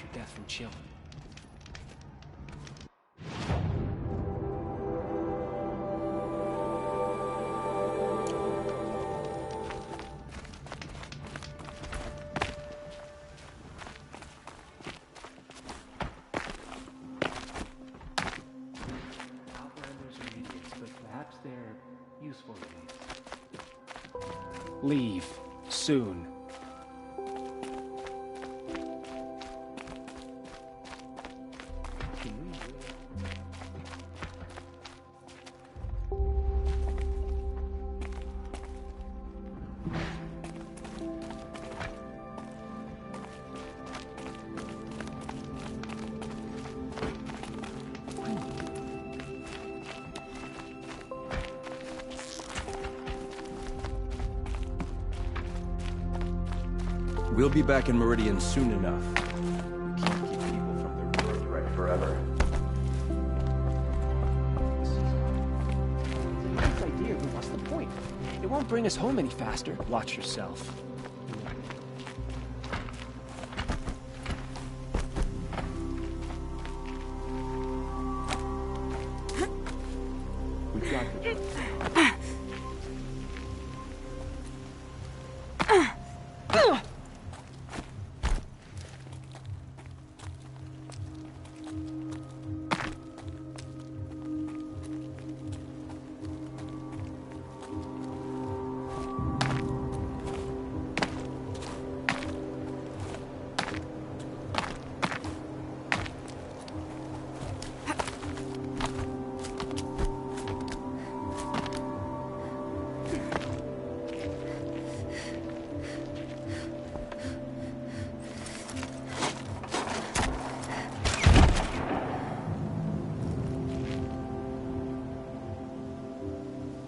your death from chill. Outlanders are idiots, but perhaps they're useful idiots. Leave. Soon. We'll be back in Meridian soon enough. We can't keep people from their birthright forever. Nice idea, but what's the point? It won't bring us home any faster. Watch yourself. We've got this.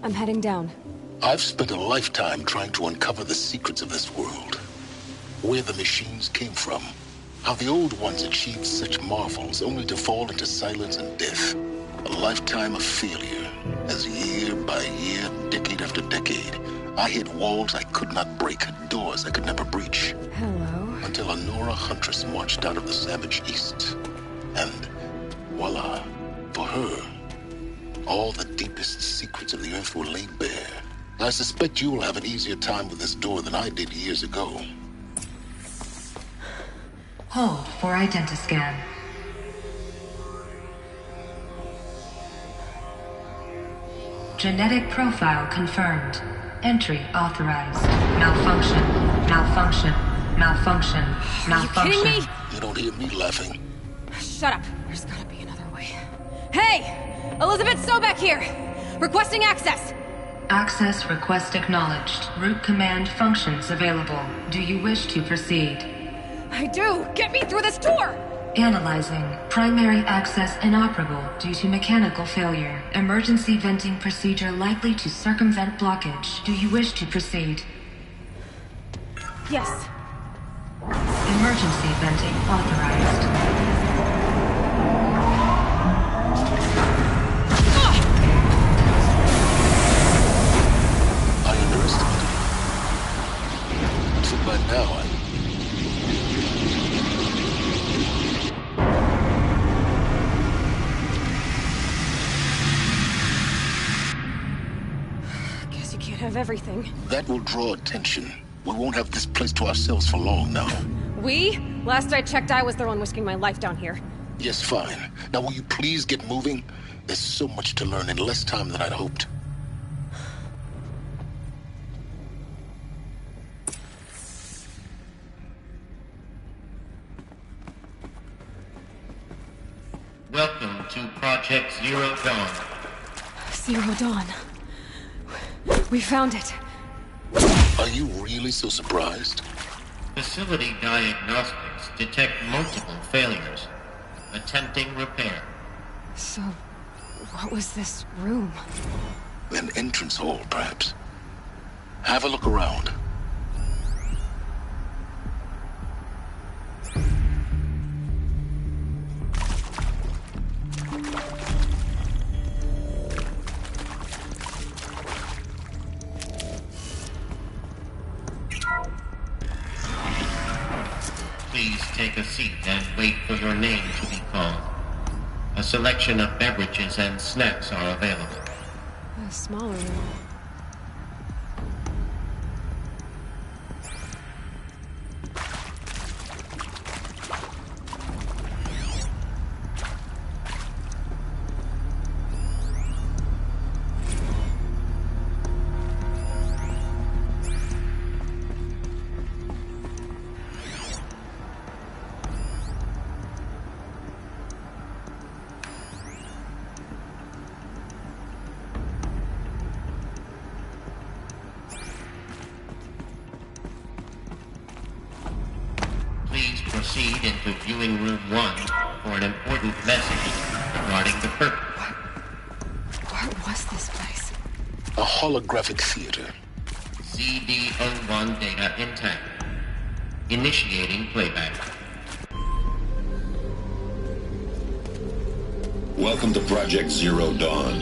I'm heading down. I've spent a lifetime trying to uncover the secrets of this world. Where the machines came from. How the old ones achieved such marvels only to fall into silence and death. A lifetime of failure, as year by year, decade after decade, I hit walls I could not break, doors I could never breach. Hello. Until a Nora huntress marched out of the savage east. And voila, for her, all the deepest secrets of the earth were laid bare. I suspect you will have an easier time with this door than I did years ago. Hold for identiscan. Genetic profile confirmed. Entry authorized. Malfunction. Malfunction. Malfunction. Malfunction. Are you kidding me? You don't hear me laughing. Shut up. There's gotta be another way. Hey! Elizabeth Sobek here! Requesting access! Access request acknowledged. Root command functions available. Do you wish to proceed? I do! Get me through this door! Analyzing. Primary access inoperable due to mechanical failure. Emergency venting procedure likely to circumvent blockage. Do you wish to proceed? Yes. Emergency venting authorized. I underestimated you. Too bad now Guess you can't have everything. That will draw attention. We won't have this place to ourselves for long now. We? Last I checked, I was the one risking my life down here. Yes, fine. Now will you please get moving? There's so much to learn in less time than I'd hoped. Welcome to Project Zero Dawn. Zero Dawn. We found it. Are you really so surprised? Facility diagnostics detect multiple failures. Attempting repair. So, what was this room? An entrance hall, perhaps. Have a look around. Please take a seat and wait for your name to be called. A selection of beverages and snacks are available. A smaller room. Proceed into viewing room 1 for an important message regarding the purpose. What was this place? A holographic theater. CD01 data intact. Initiating playback. Welcome to Project Zero Dawn.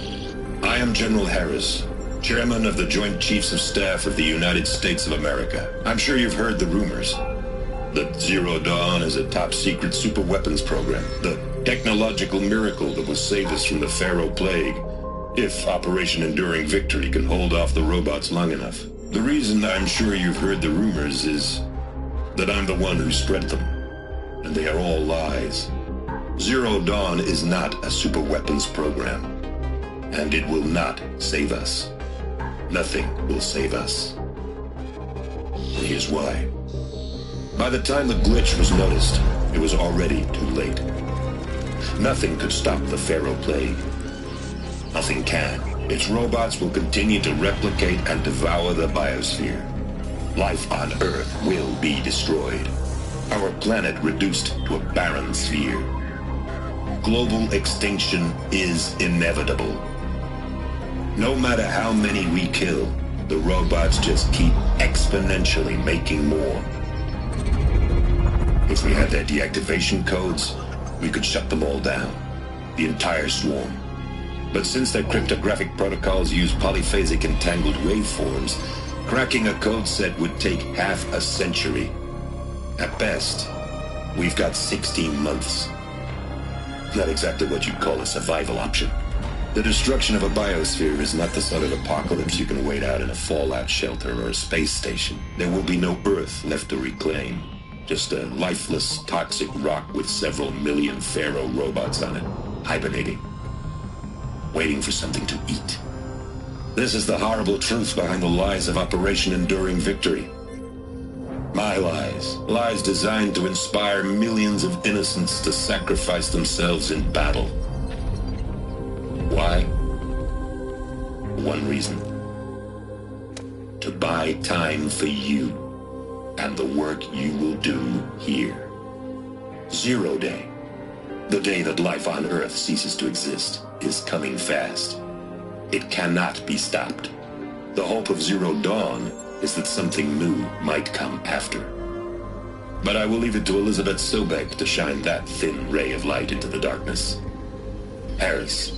I am General Harris, Chairman of the Joint Chiefs of Staff of the United States of America. I'm sure you've heard the rumors that Zero Dawn is a top-secret superweapons program, the technological miracle that will save us from the Pharaoh Plague, if Operation Enduring Victory can hold off the robots long enough. The reason I'm sure you've heard the rumors is that I'm the one who spread them, and they are all lies. Zero Dawn is not a superweapons program, and it will not save us. Nothing will save us. And here's why. By the time the glitch was noticed, it was already too late. Nothing could stop the Pharaoh Plague. Nothing can. Its robots will continue to replicate and devour the biosphere. Life on Earth will be destroyed. Our planet reduced to a barren sphere. Global extinction is inevitable. No matter how many we kill, the robots just keep exponentially making more. If we had their deactivation codes, we could shut them all down. The entire swarm. But since their cryptographic protocols use polyphasic entangled waveforms, cracking a code set would take half a century. At best, we've got 16 months. Not exactly what you'd call a survival option. The destruction of a biosphere is not the sort of apocalypse you can wait out in a fallout shelter or a space station. There will be no Earth left to reclaim. Just a lifeless, toxic rock with several million Pharaoh robots on it, hibernating, waiting for something to eat. This is the horrible truth behind the lies of Operation Enduring Victory. My lies. Lies designed to inspire millions of innocents to sacrifice themselves in battle. Why? One reason. To buy time for you and the work you will do here. Zero Day, the day that life on Earth ceases to exist, is coming fast. It cannot be stopped. The hope of Zero Dawn is that something new might come after. But I will leave it to Elizabeth Sobek to shine that thin ray of light into the darkness. Harris,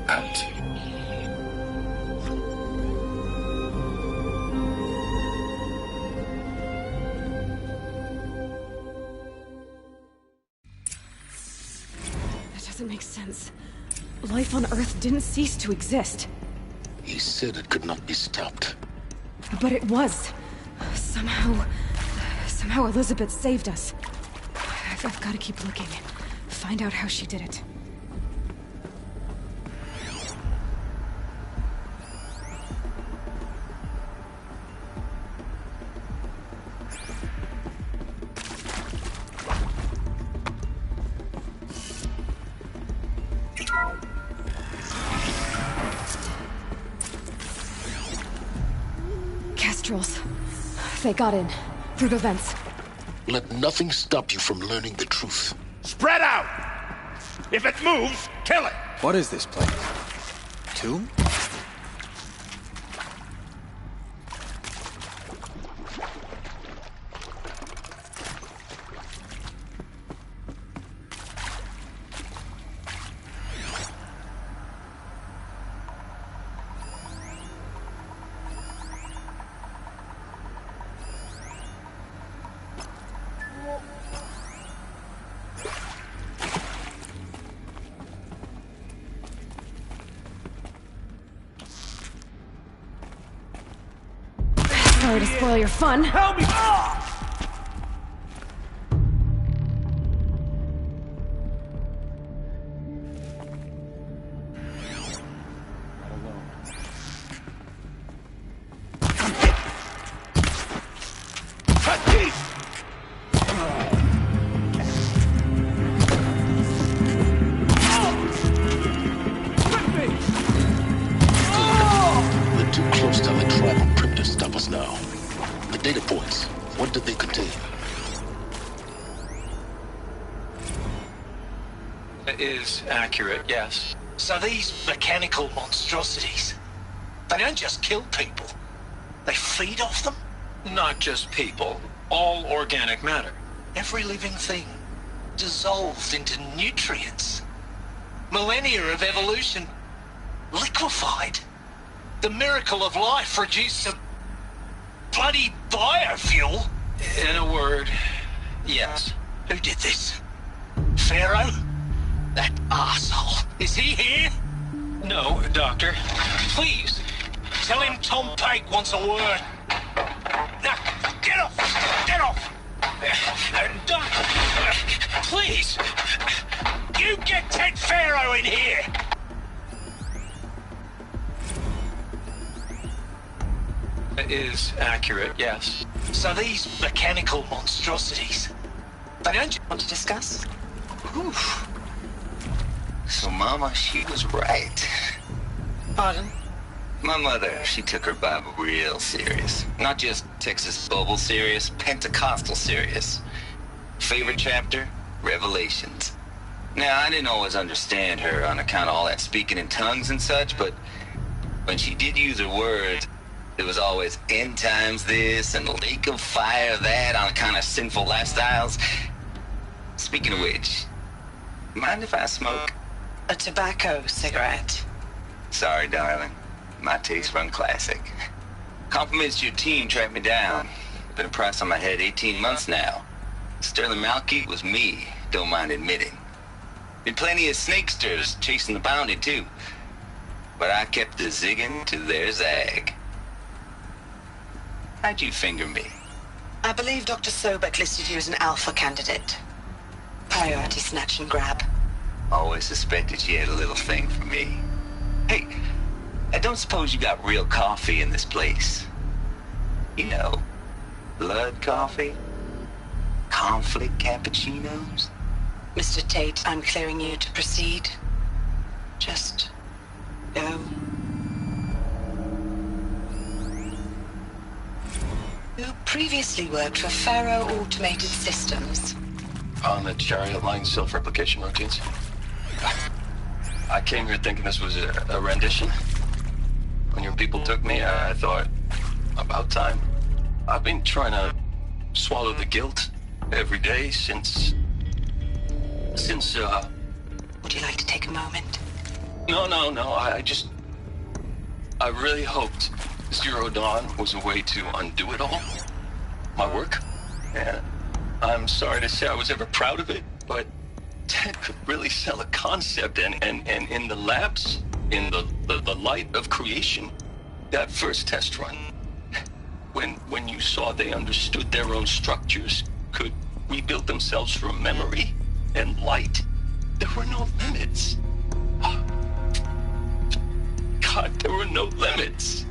out. Doesn't make sense. Life on Earth didn't cease to exist. He said it could not be stopped. But it was. Somehow Elizabeth saved us. I've got to keep looking. Find out how she did it. Kestrels. They got in. Through the vents. Let nothing stop you from learning the truth. Spread out! If it moves, kill it! What is this place? Tomb? Sorry to spoil your fun. Help me! We're too close to the tribal crypt to stop us now. The data points, what did they contain? It is accurate, yes. So these mechanical monstrosities, they don't just kill people, they feed off them? Not just people, all organic matter. Every living thing, dissolved into nutrients. Millennia of evolution, liquefied. The miracle of life reduced to bloody biofuel. In a word, yes. Who did this? Pharaoh? That arsehole. Is he here? No, Doctor. Please, tell him Tom Pake wants a word. Now, get off! Get off! Doctor, please! You get Ted Pharaoh in here! It is accurate, yes. So these mechanical monstrosities, they don't Want to discuss? Oof. So Mama, she was right. Pardon? My mother, she took her Bible real serious. Not just Texas Bible serious, Pentecostal serious. Favorite chapter? Revelations. Now, I didn't always understand her on account of all that speaking in tongues and such, but when she did use her words, it was always end times this and lake of fire that on account of sinful lifestyles. Speaking of which, mind if I smoke? A tobacco cigarette. Sorry, darling. My taste run classic. Compliments to your team tracked me down. Been a price on my head 18 months now. Sterling Malky was me, don't mind admitting. Been plenty of snakesters chasing the bounty too. But I kept the zigging to their zag. How'd you finger me? I believe Dr. Sobek listed you as an alpha candidate. Priority snatch and grab. Always suspected she had a little thing for me. Hey, I don't suppose you got real coffee in this place? You know, blood coffee? Conflict cappuccinos? Mr. Tate, I'm clearing you to proceed. Just go. You previously worked for Pharaoh Automated Systems. On the Chariot Line self-replication routines. I came here thinking this was a rendition. When your people took me, I thought, about time. I've been trying to swallow the guilt every day since... Would you like to take a moment? No, I really hoped Zero Dawn was a way to undo it all. My work. And I'm sorry to say I was ever proud of it, but Ted could really sell a concept, and in the labs, in the light of creation, that first test run, when you saw they understood their own structures, could rebuild themselves from memory and light, there were no limits. God, there were no limits.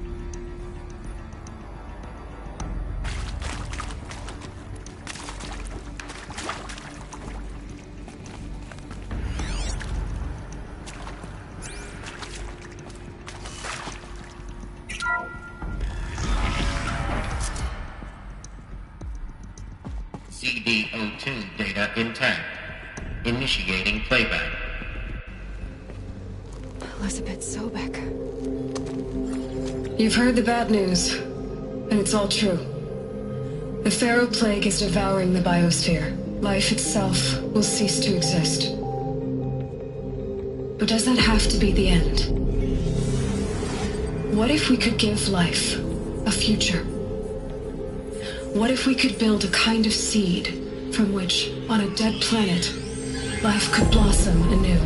CD02 data intact. Initiating playback. Elizabeth Sobek. You've heard the bad news, and it's all true. The Pharaoh Plague is devouring the biosphere. Life itself will cease to exist. But does that have to be the end? What if we could give life a future? What if we could build a kind of seed from which, on a dead planet, life could blossom anew?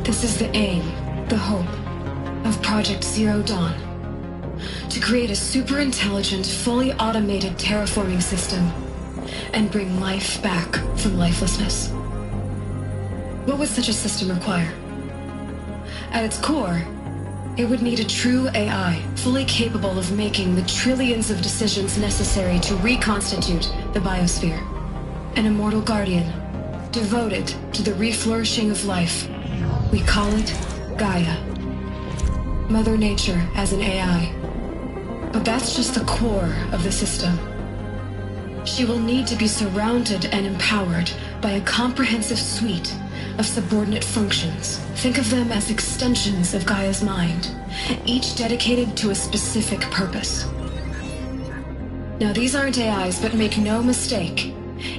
This is the aim, the hope, of Project Zero Dawn. to create a super intelligent, fully automated terraforming system and bring life back from lifelessness. What would such a system require? At its core, it would need a true AI, fully capable of making the trillions of decisions necessary to reconstitute the biosphere. An immortal guardian, devoted to the reflourishing of life. We call it Gaia. Mother Nature as an AI. But that's just the core of the system. She will need to be surrounded and empowered by a comprehensive suite of subordinate functions. Think of them as extensions of Gaia's mind, each dedicated to a specific purpose. Now, these aren't AIs, but make no mistake,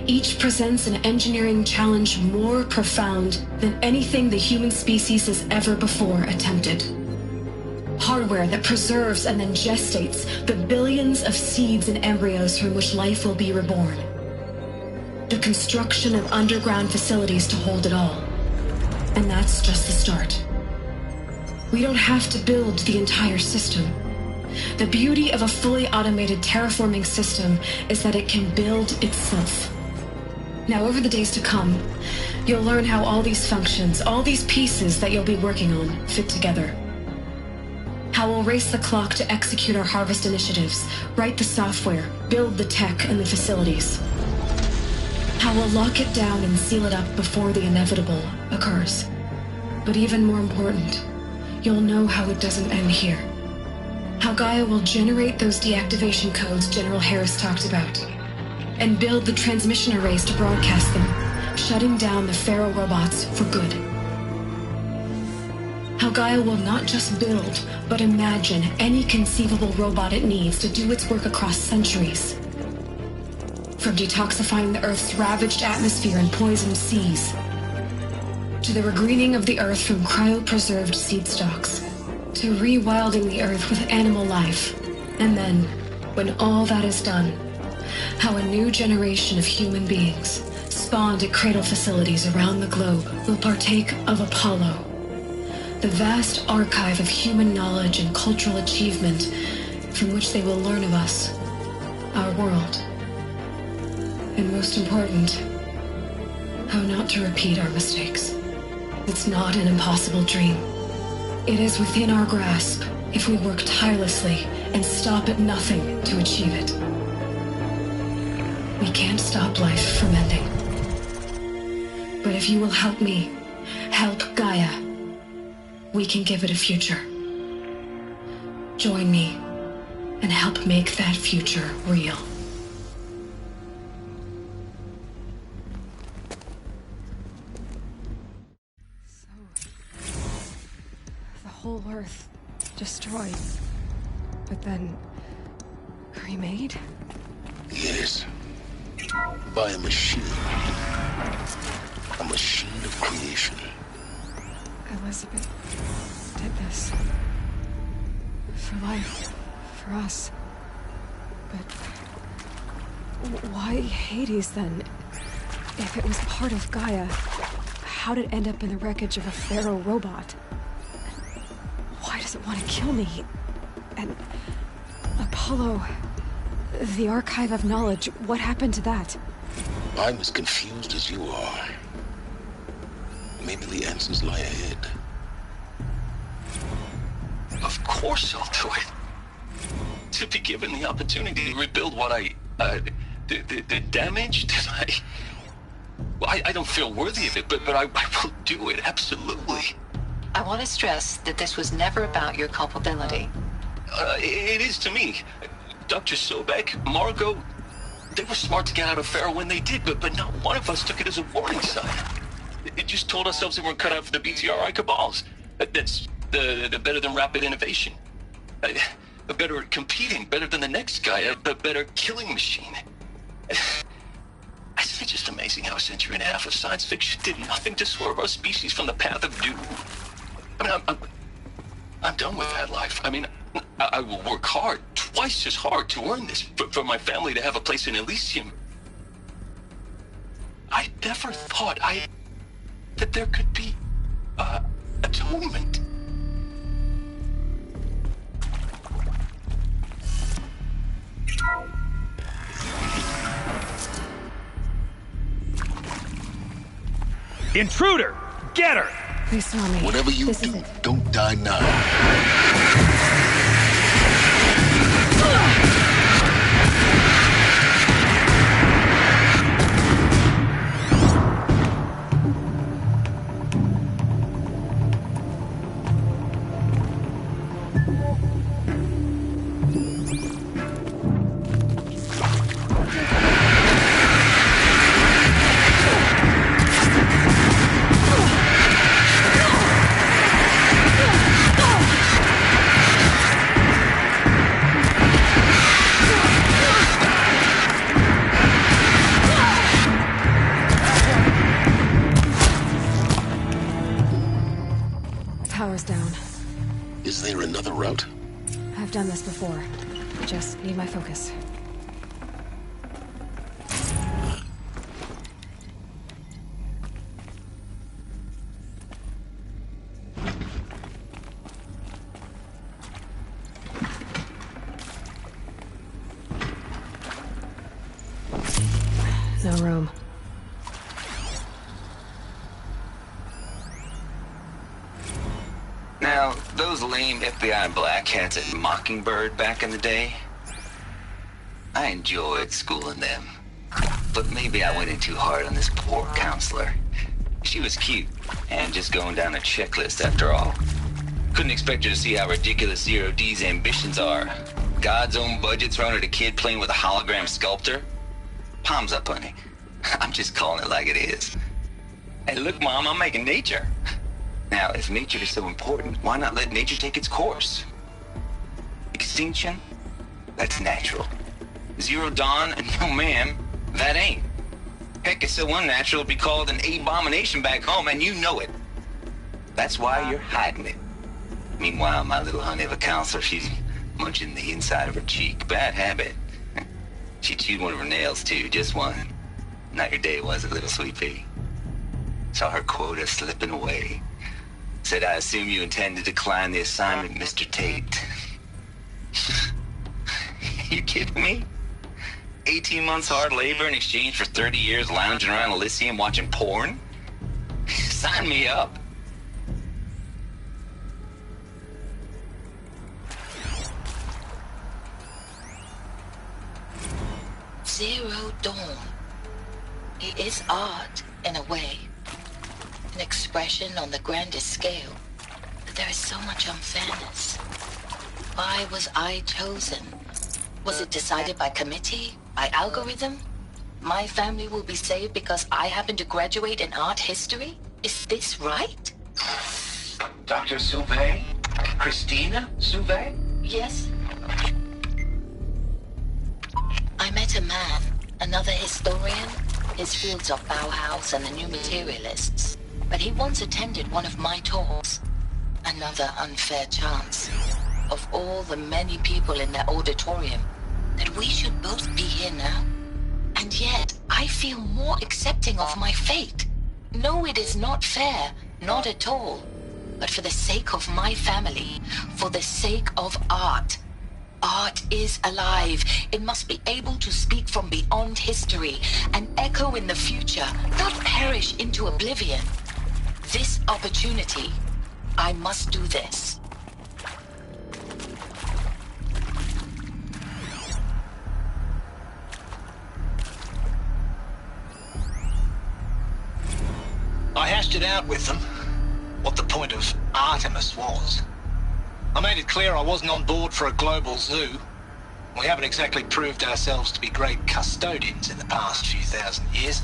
each presents an engineering challenge more profound than anything the human species has ever before attempted. Hardware that preserves and then gestates the billions of seeds and embryos from which life will be reborn. The construction of underground facilities to hold it all. And that's just the start. We don't have to build the entire system. The beauty of a fully automated terraforming system is that it can build itself. Now, over the days to come, you'll learn how all these functions, all these pieces that you'll be working on, fit together. How we'll race the clock to execute our harvest initiatives, write the software, build the tech and the facilities. How we'll lock it down and seal it up before the inevitable occurs. But even more important, you'll know how it doesn't end here. How Gaia will generate those deactivation codes General Harris talked about, and build the transmission arrays to broadcast them, shutting down the Pharaoh robots for good. How Gaia will not just build, but imagine any conceivable robot it needs to do its work across centuries. From detoxifying the Earth's ravaged atmosphere and poisoned seas, to the regreening of the Earth from cryopreserved seed stocks, to rewilding the Earth with animal life. And then, when all that is done, how a new generation of human beings, spawned at cradle facilities around the globe, will partake of Apollo, the vast archive of human knowledge and cultural achievement from which they will learn of us, our world. And most important, how not to repeat our mistakes. It's not an impossible dream. It is within our grasp if we work tirelessly and stop at nothing to achieve it. We can't stop life from ending. But if you will help me, help Gaia, we can give it a future. Join me and help make that future real. Whole Earth destroyed, but then remade? Yes. By a machine. A machine of creation. Elizabeth did this. For life. For us. But why Hades then? If it was part of Gaia, how'd it end up in the wreckage of a Pharaoh robot? Why does it want to kill me? And Apollo, the archive of knowledge, what happened to that? I'm as confused as you are. Maybe the answers lie ahead. Of course I'll do it. To be given the opportunity to rebuild what the damage that I don't feel worthy of it, but I will do it, absolutely. I want to stress that this was never about your culpability. It is to me. Dr. Sobek, Margot, they were smart to get out of Pharaoh when they did, but not one of us took it as a warning sign. It just told ourselves that we're cut out for the BTRI cabals. That's the better than rapid innovation. A better at competing, better than the next guy, a better killing machine. Isn't it just amazing how a century and a half of science fiction did nothing to swerve our species from the path of doom? I mean, I'm done with that life. I mean, I will work hard, twice as hard to earn this, for my family to have a place in Elysium. I never thought that there could be atonement. Intruder! Get her! They saw me. Whatever you This do, is it. don't die now. Power's down. Is there another route? I've done this before. Just need my focus. No room. Now, those lame FBI black hats at Mockingbird back in the day, I enjoyed schooling them. But maybe I went in too hard on this poor counselor. She was cute, and just going down a checklist after all. Couldn't expect her to see how ridiculous Zero D's ambitions are. God's own budget thrown at a kid playing with a hologram sculptor? Palms up, honey. I'm just calling it like it is. Hey, look, Mom, I'm making nature. Now, if nature is so important, why not let nature take its course? Extinction? That's natural. Zero Dawn? No, ma'am, that ain't. Heck, it's so unnatural it'd be called an abomination back home, and you know it. That's why you're hiding it. Meanwhile, my little honey of a counselor, she's munching the inside of her cheek. Bad habit. She chewed one of her nails, too, just one. Not your day, was it, little sweet pea? Saw her quota slipping away. Said, I assume you intend to decline the assignment, Mr. Tate. You kidding me? 18 months hard labor in exchange for 30 years lounging around Elysium watching porn? Sign me up. Zero Dawn. It is art, in a way. An expression on the grandest scale. But there is so much unfairness. Why was I chosen? Was it decided by committee? By algorithm? My family will be saved because I happen to graduate in art history? Is this right? Dr. Sauvé? Christina Sauvé? Yes. I met a man, another historian. His fields are Bauhaus and the New Materialists. But he once attended one of my talks. Another unfair chance. Of all the many people in that auditorium, that we should both be here now. And yet, I feel more accepting of my fate. No, it is not fair. Not at all. But for the sake of my family, for the sake of art. Art is alive. It must be able to speak from beyond history and echo in the future, not perish into oblivion. This opportunity, I must do this. I hashed it out with them, what the point of Artemis was. I made it clear I wasn't on board for a global zoo. We haven't exactly proved ourselves to be great custodians in the past few thousand years.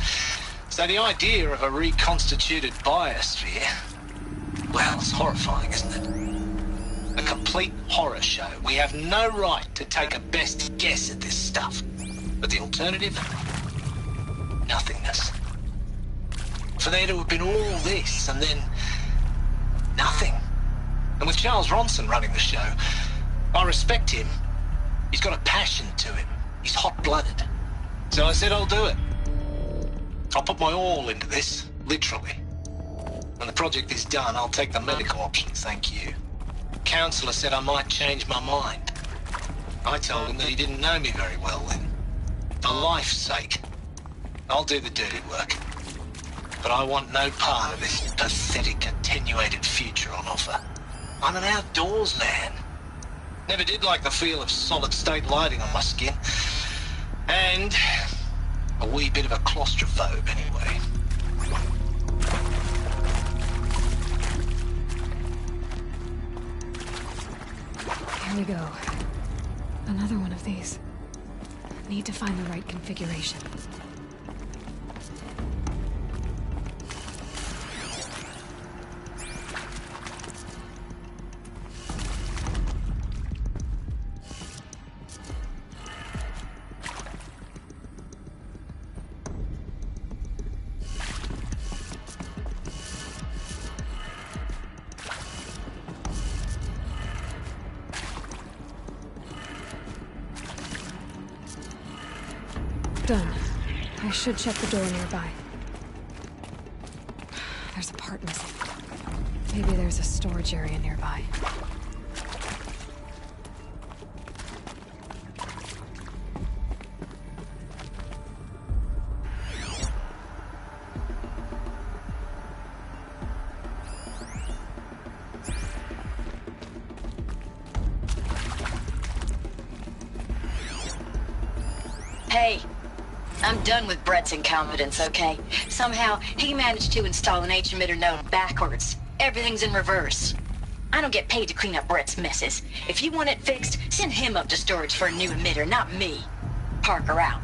So the idea of a reconstituted biosphere, well, it's horrifying, isn't it? A complete horror show. We have no right to take a best guess at this stuff. But the alternative? Nothingness. For there to have been all this, and then nothing. And with Charles Ronson running the show, I respect him. He's got a passion to him. He's hot-blooded. So I said I'll do it. I'll put my all into this, literally. When the project is done, I'll take the medical option, thank you. Counselor said I might change my mind. I told him that he didn't know me very well then. For life's sake, I'll do the dirty work. but I want no part of this pathetic, attenuated future on offer. I'm an outdoors man. Never did like the feel of solid-state lighting on my skin. And a wee bit of a claustrophobe, anyway. Here we go. Another one of these. Need to find the right configuration. Done. I should check the door nearby. There's a part missing. Maybe there's a storage area nearby. Hey. I'm done with Brett's incompetence, okay? Somehow, he managed to install an H-emitter node backwards. Everything's in reverse. I don't get paid to clean up Brett's messes. If you want it fixed, send him up to storage for a new emitter, not me. Parker out.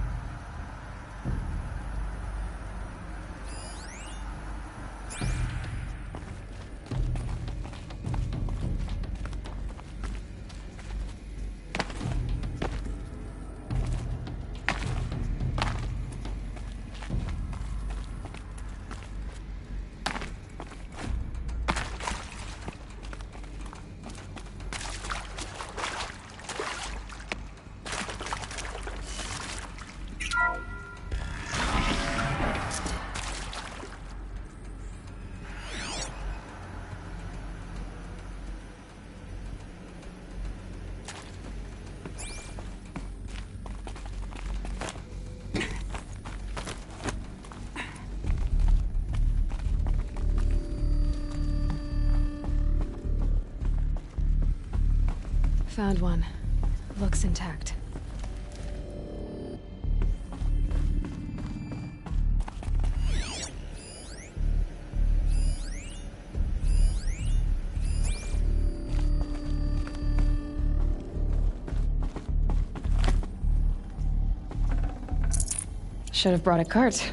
Found one. Looks intact. Should have brought a cart.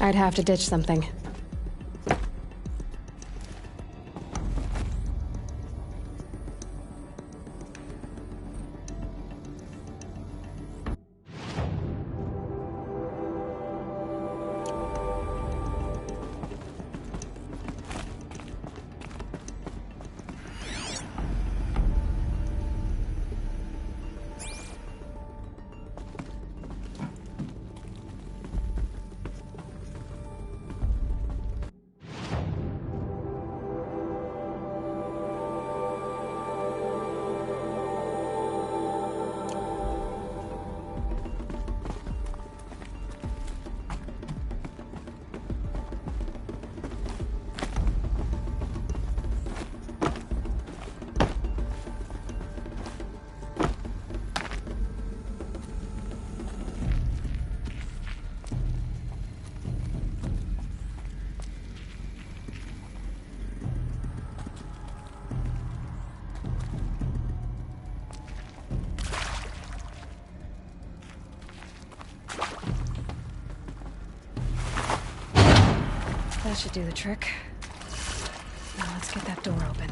I'd have to ditch something. That should do the trick. Now let's get that door open.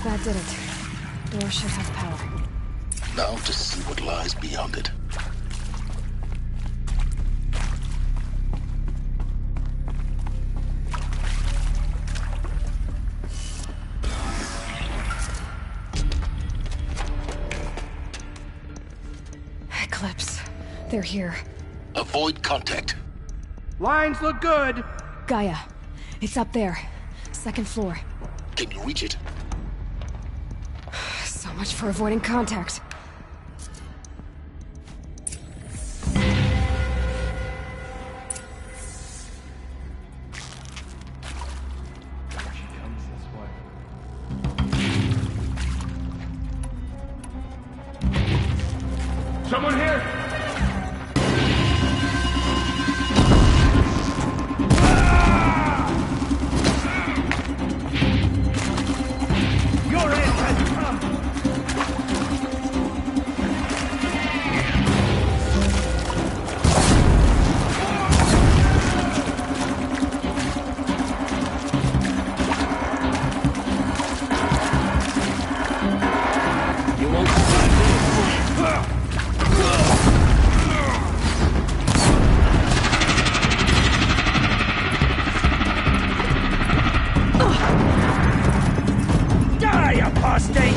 That did it. Door should have power. Now to see what lies beyond it. Eclipse. They're here. Avoid contact. Lines look good. Gaia. It's up there. Second floor. Can you reach it? So much for avoiding contact. Someone here? Your end has come! You won't see me. Die, apostate!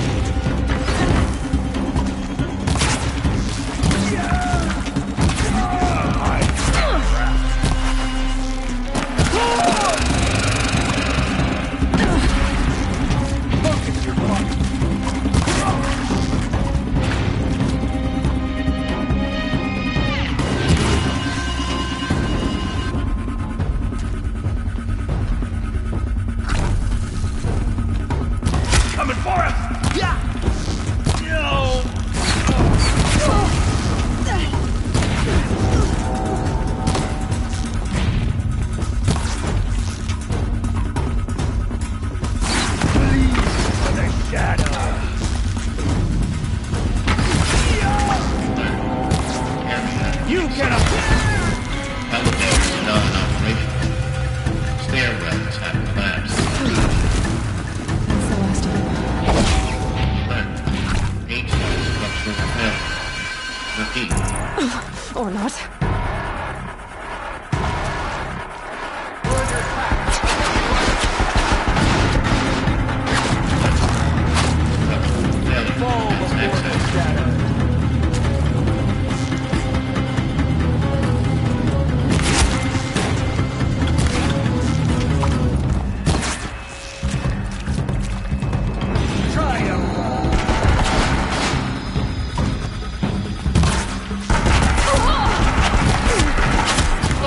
Focus your blood. Coming for us! Yeah! No! Please, for the shadow! You can Elevators are not in operation. Stairwells have collapsed. That's the last of them. HVAC structural failure. Repeat. Or not.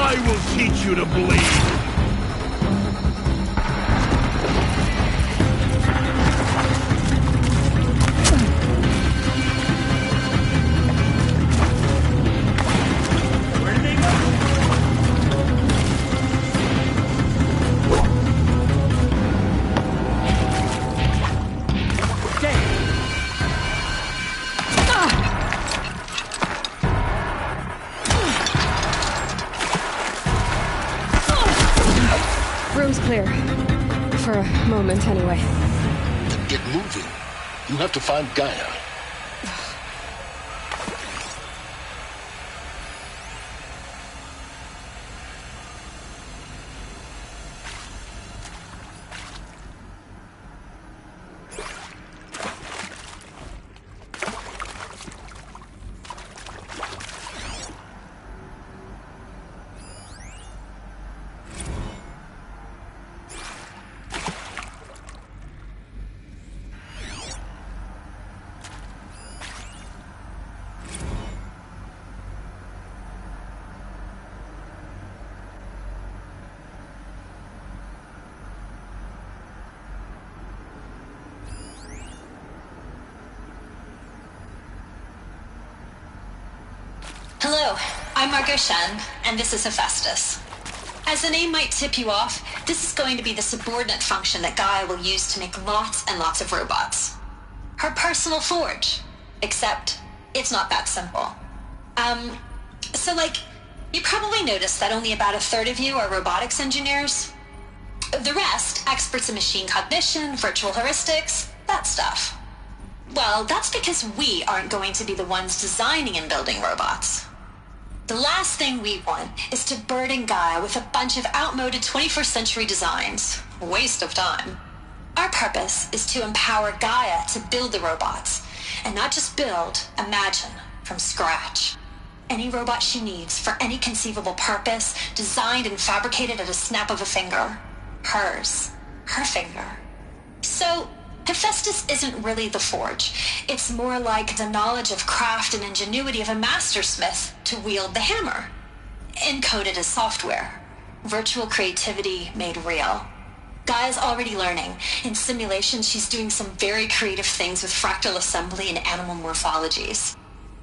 I will teach you to bleed! Where did they go? clear. For a moment, anyway. Then get moving. You have to find Gaia. Hello, I'm Margot Shen, and this is Hephaestus. As the name might tip you off, this is going to be the subordinate function that Gaia will use to make lots and lots of robots. Her personal forge. Except, it's not that simple. You probably noticed that only about a third of you are robotics engineers. The rest, experts in machine cognition, virtual heuristics, that stuff. Well, that's because we aren't going to be the ones designing and building robots. The last thing we want is to burden Gaia with a bunch of outmoded 21st century designs. Waste of time. Our purpose is to empower Gaia to build the robots, and not just build, imagine, from scratch. Any robot she needs for any conceivable purpose, designed and fabricated at a snap of a finger. Hers. Her finger. So, Hephaestus isn't really the forge. It's more like the knowledge of craft and ingenuity of a mastersmith to wield the hammer. Encoded as software. Virtual creativity made real. Gaia's already learning. In simulation, she's doing some very creative things with fractal assembly and animal morphologies.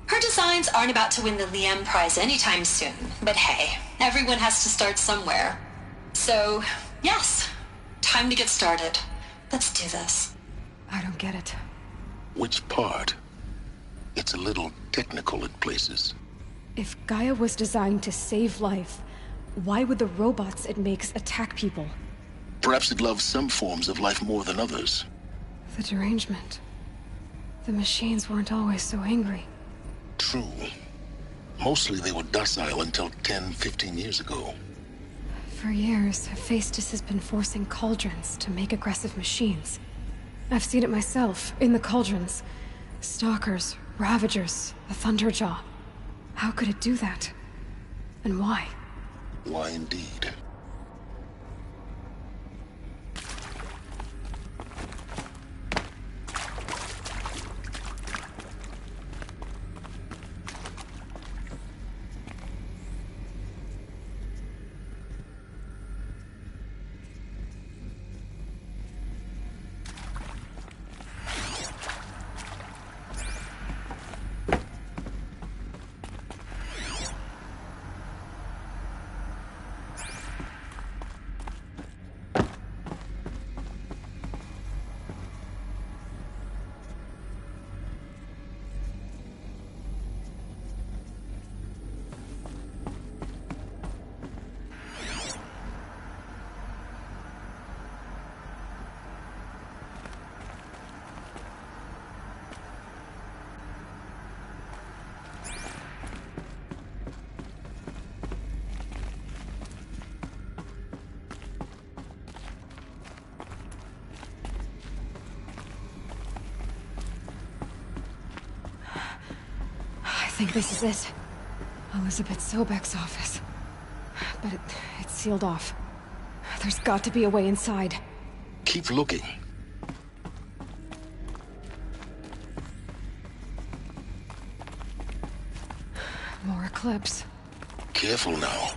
Her designs aren't about to win the Liam Prize anytime soon, but hey, everyone has to start somewhere. So, yes, time to get started. Let's do this. I don't get it. Which part? It's a little technical in places. If Gaia was designed to save life, why would the robots it makes attack people? Perhaps it loves some forms of life more than others. The derangement. The machines weren't always so angry. True. Mostly they were docile until 10, 15 years ago. For years, Hephaestus has been forcing cauldrons to make aggressive machines. I've seen it myself, in the cauldrons. Stalkers, Ravagers, the Thunderjaw. How could it do that? And why? Why indeed? I think this is it. Elizabeth Sobek's office. But it's sealed off. There's got to be a way inside. Keep looking. More Eclipse. Careful now.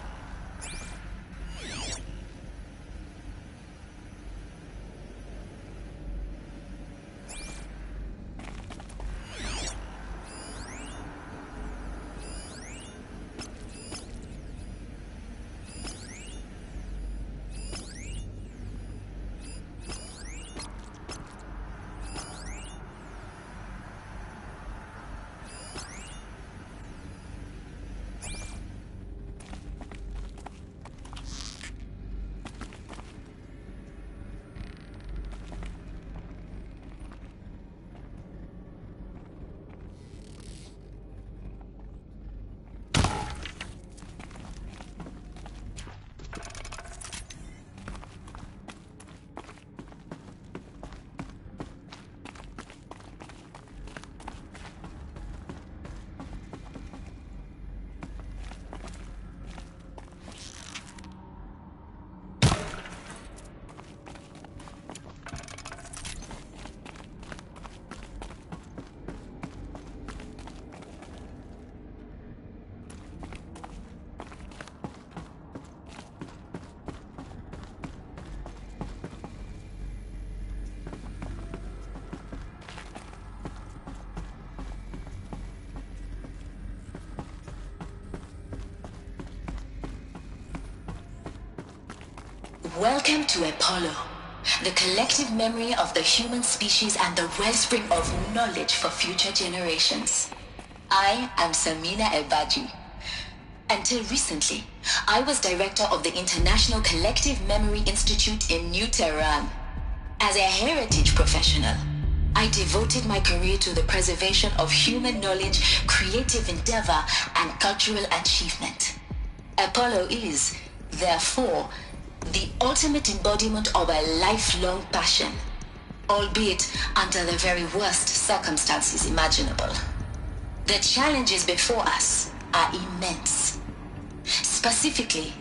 Welcome to Apollo, the collective memory of the human species and the wellspring of knowledge for future generations. I am Samina Ebaji. Until recently, I was director of the International Collective Memory Institute in New Tehran. As a heritage professional, I devoted my career to the preservation of human knowledge, creative endeavor, and cultural achievement. Apollo is, therefore, the ultimate embodiment of a lifelong passion, albeit under the very worst circumstances imaginable. The challenges before us are immense. Specifically,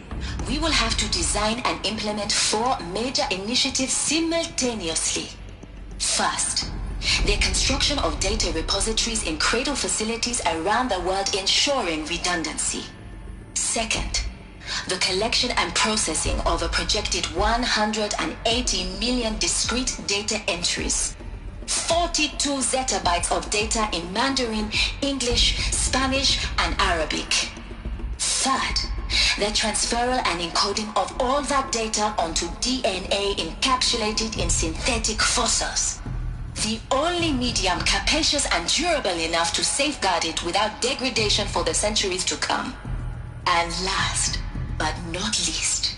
we will have to design and implement 4 major initiatives simultaneously. First, the construction of data repositories in cradle facilities around the world, ensuring redundancy. Second, the collection and processing of a projected 180 million discrete data entries, 42 zettabytes of data in Mandarin, English, Spanish, and Arabic. Third, the transferal and encoding of all that data onto DNA encapsulated in synthetic fossils. The only medium capacious and durable enough to safeguard it without degradation for the centuries to come. And last, but not least,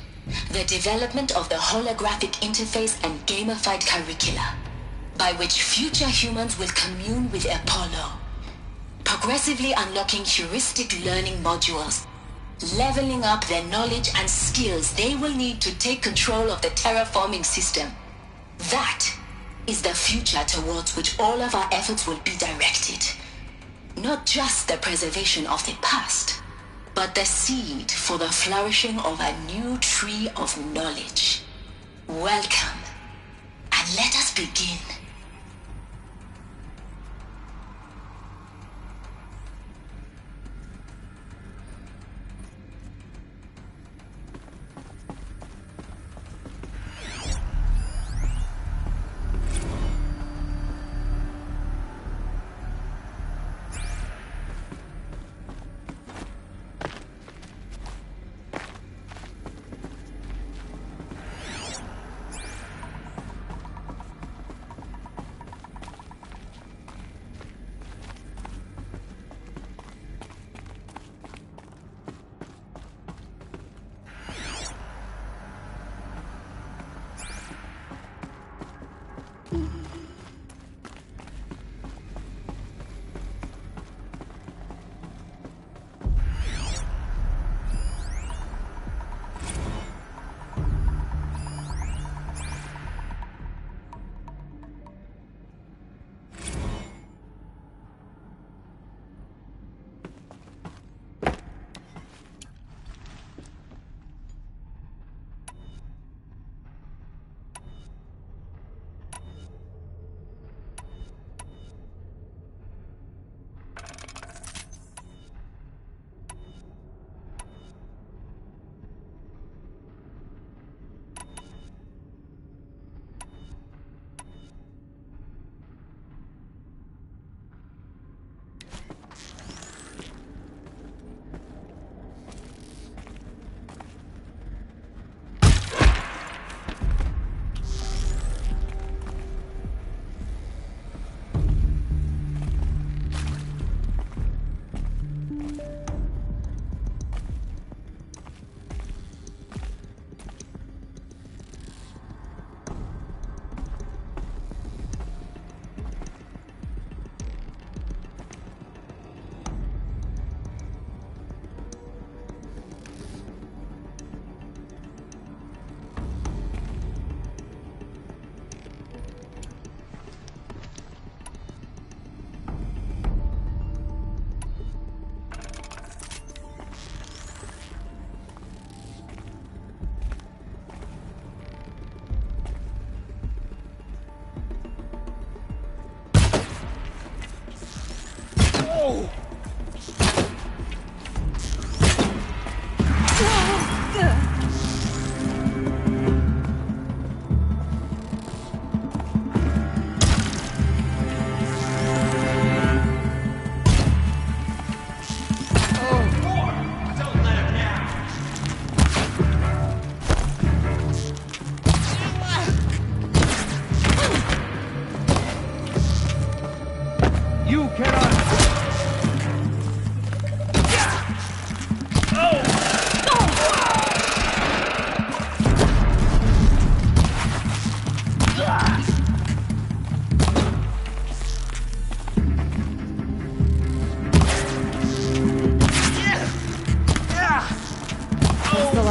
the development of the holographic interface and gamified curricula, by which future humans will commune with Apollo, progressively unlocking heuristic learning modules, leveling up their knowledge and skills they will need to take control of the terraforming system. That is the future towards which all of our efforts will be directed. Not just the preservation of the past, but the seed for the flourishing of a new tree of knowledge. Welcome, and let us begin.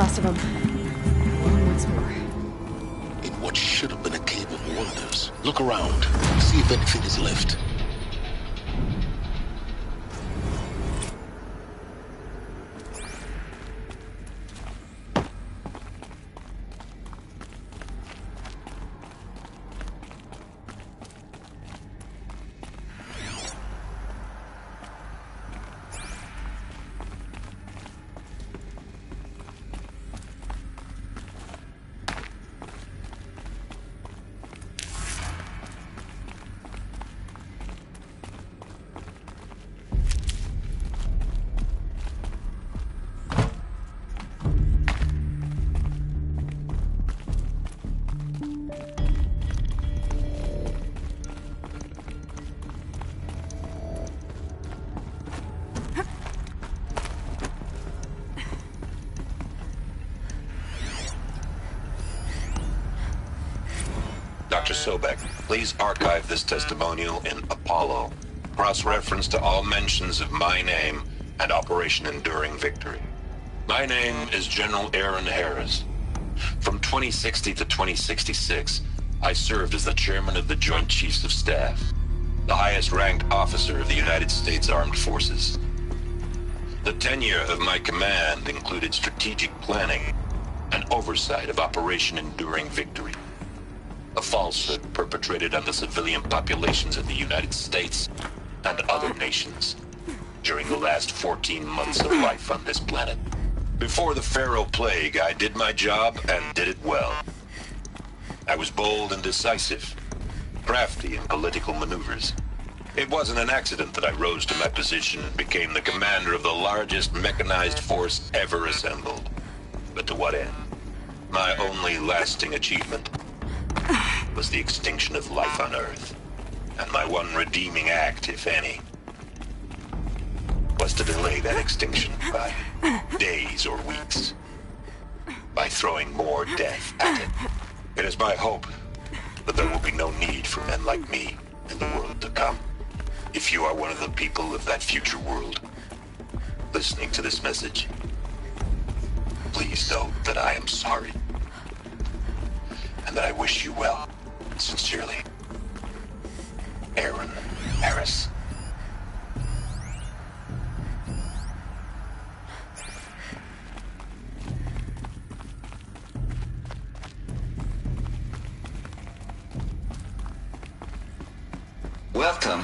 last of them. Alone once more. In what should have been a cave of wonders. Look around. See if anything is left. Dr. Sobek, please archive this testimonial in Apollo. Cross-reference to all mentions of my name and Operation Enduring Victory. My name is General Aaron Harris. From 2060 to 2066, I served as the chairman of the Joint Chiefs of Staff, the highest-ranked officer of the United States Armed Forces. The tenure of my command included strategic planning and oversight of Operation Enduring Victory, a falsehood perpetrated on the civilian populations of the United States and other nations during the last 14 months of life on this planet. Before the Pharaoh Plague, I did my job and did it well. I was bold and decisive, crafty in political maneuvers. It wasn't an accident that I rose to my position and became the commander of the largest mechanized force ever assembled. But to what end? My only lasting achievement was the extinction of life on Earth. And my one redeeming act, if any, was to delay that extinction by days or weeks, by throwing more death at it. It is my hope that there will be no need for men like me in the world to come. If you are one of the people of that future world listening to this message, please know that I am sorry and that I wish you well. Sincerely, Aaron Harris. Welcome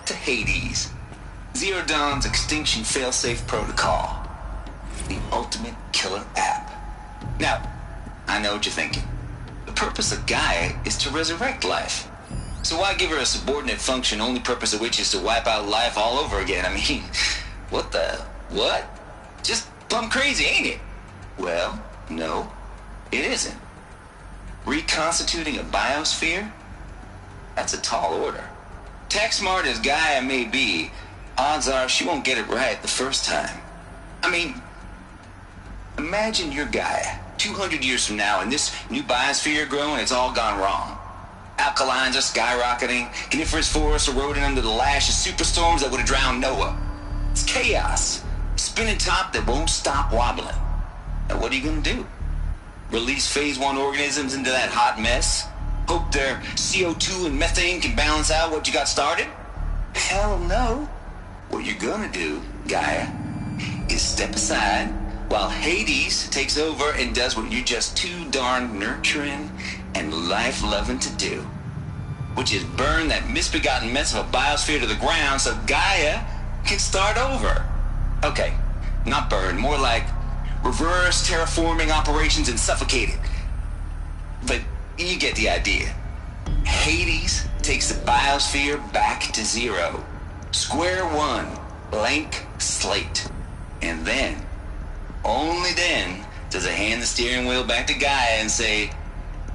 to Hades, Zero Dawn's extinction failsafe protocol, the ultimate killer app. Now, I know what you're thinking. The purpose of Gaia is to resurrect life. So why give her a subordinate function, only purpose of which is to wipe out life all over again? I mean, what? Just plumb crazy, ain't it? Well, no, it isn't. Reconstituting a biosphere? That's a tall order. Tech smart as Gaia may be, odds are she won't get it right the first time. I mean, imagine you're Gaia 200 years from now, and this new biosphere you're growing, it's all gone wrong. Alkalines are skyrocketing, coniferous forests eroding under the lash of superstorms that would have drowned Noah. It's chaos, spinning top that won't stop wobbling. Now what are you gonna do? Release phase 1 organisms into that hot mess? Hope their CO2 and methane can balance out what you got started? Hell no. What you're gonna do, Gaia, is step aside while Hades takes over and does what you're just too darn nurturing and life-loving to do, which is burn that misbegotten mess of a biosphere to the ground so Gaia can start over. Okay, not burn, more like reverse terraforming operations and suffocate it. But you get the idea. Hades takes the biosphere back to zero. Square one, blank slate. And then, only then, does it hand the steering wheel back to Gaia and say,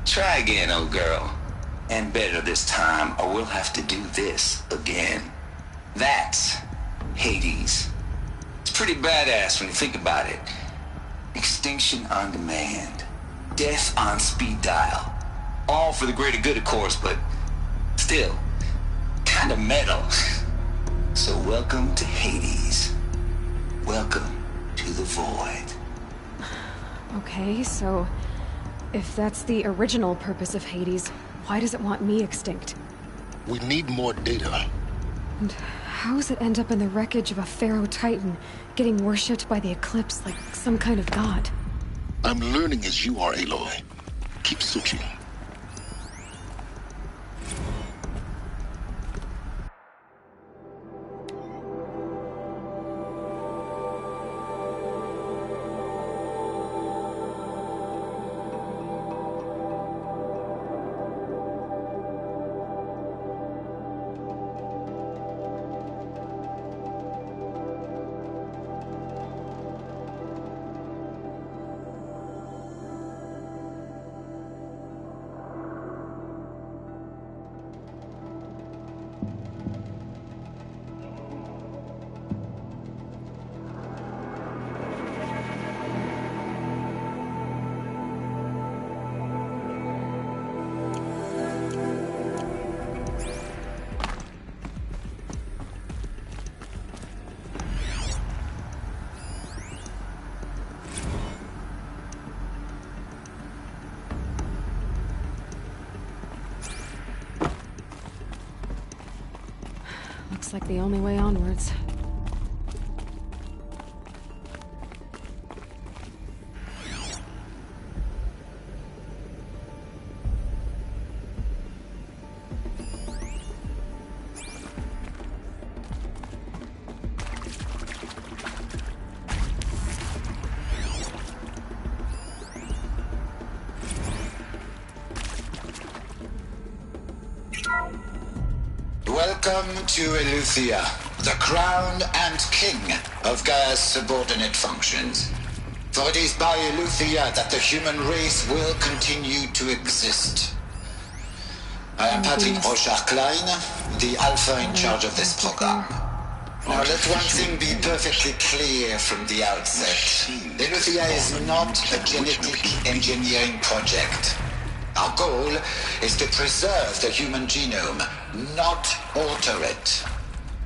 try again, old girl. And better this time, or we'll have to do this again. That's Hades. It's pretty badass when you think about it. Extinction on demand. Death on speed dial. All for the greater good, of course, but still, kind of metal. So welcome to Hades. Welcome to the void. Okay, so if that's the original purpose of Hades, why does it want me extinct? We need more data. And how does it end up in the wreckage of a Pharaoh Titan, getting worshipped by the Eclipse like some kind of god? I'm learning as you are, Aloy. Keep searching. Looks like the only way onwards. Welcome to Eleuthia, the crown and king of Gaia's subordinate functions. For it is by Eleuthia that the human race will continue to exist. I am Patrick Brochard-Klein, the Alpha in charge of this program. Now let one thing be perfectly clear from the outset. Eleuthia is not a genetic engineering project. Our goal is to preserve the human genome, not alter it.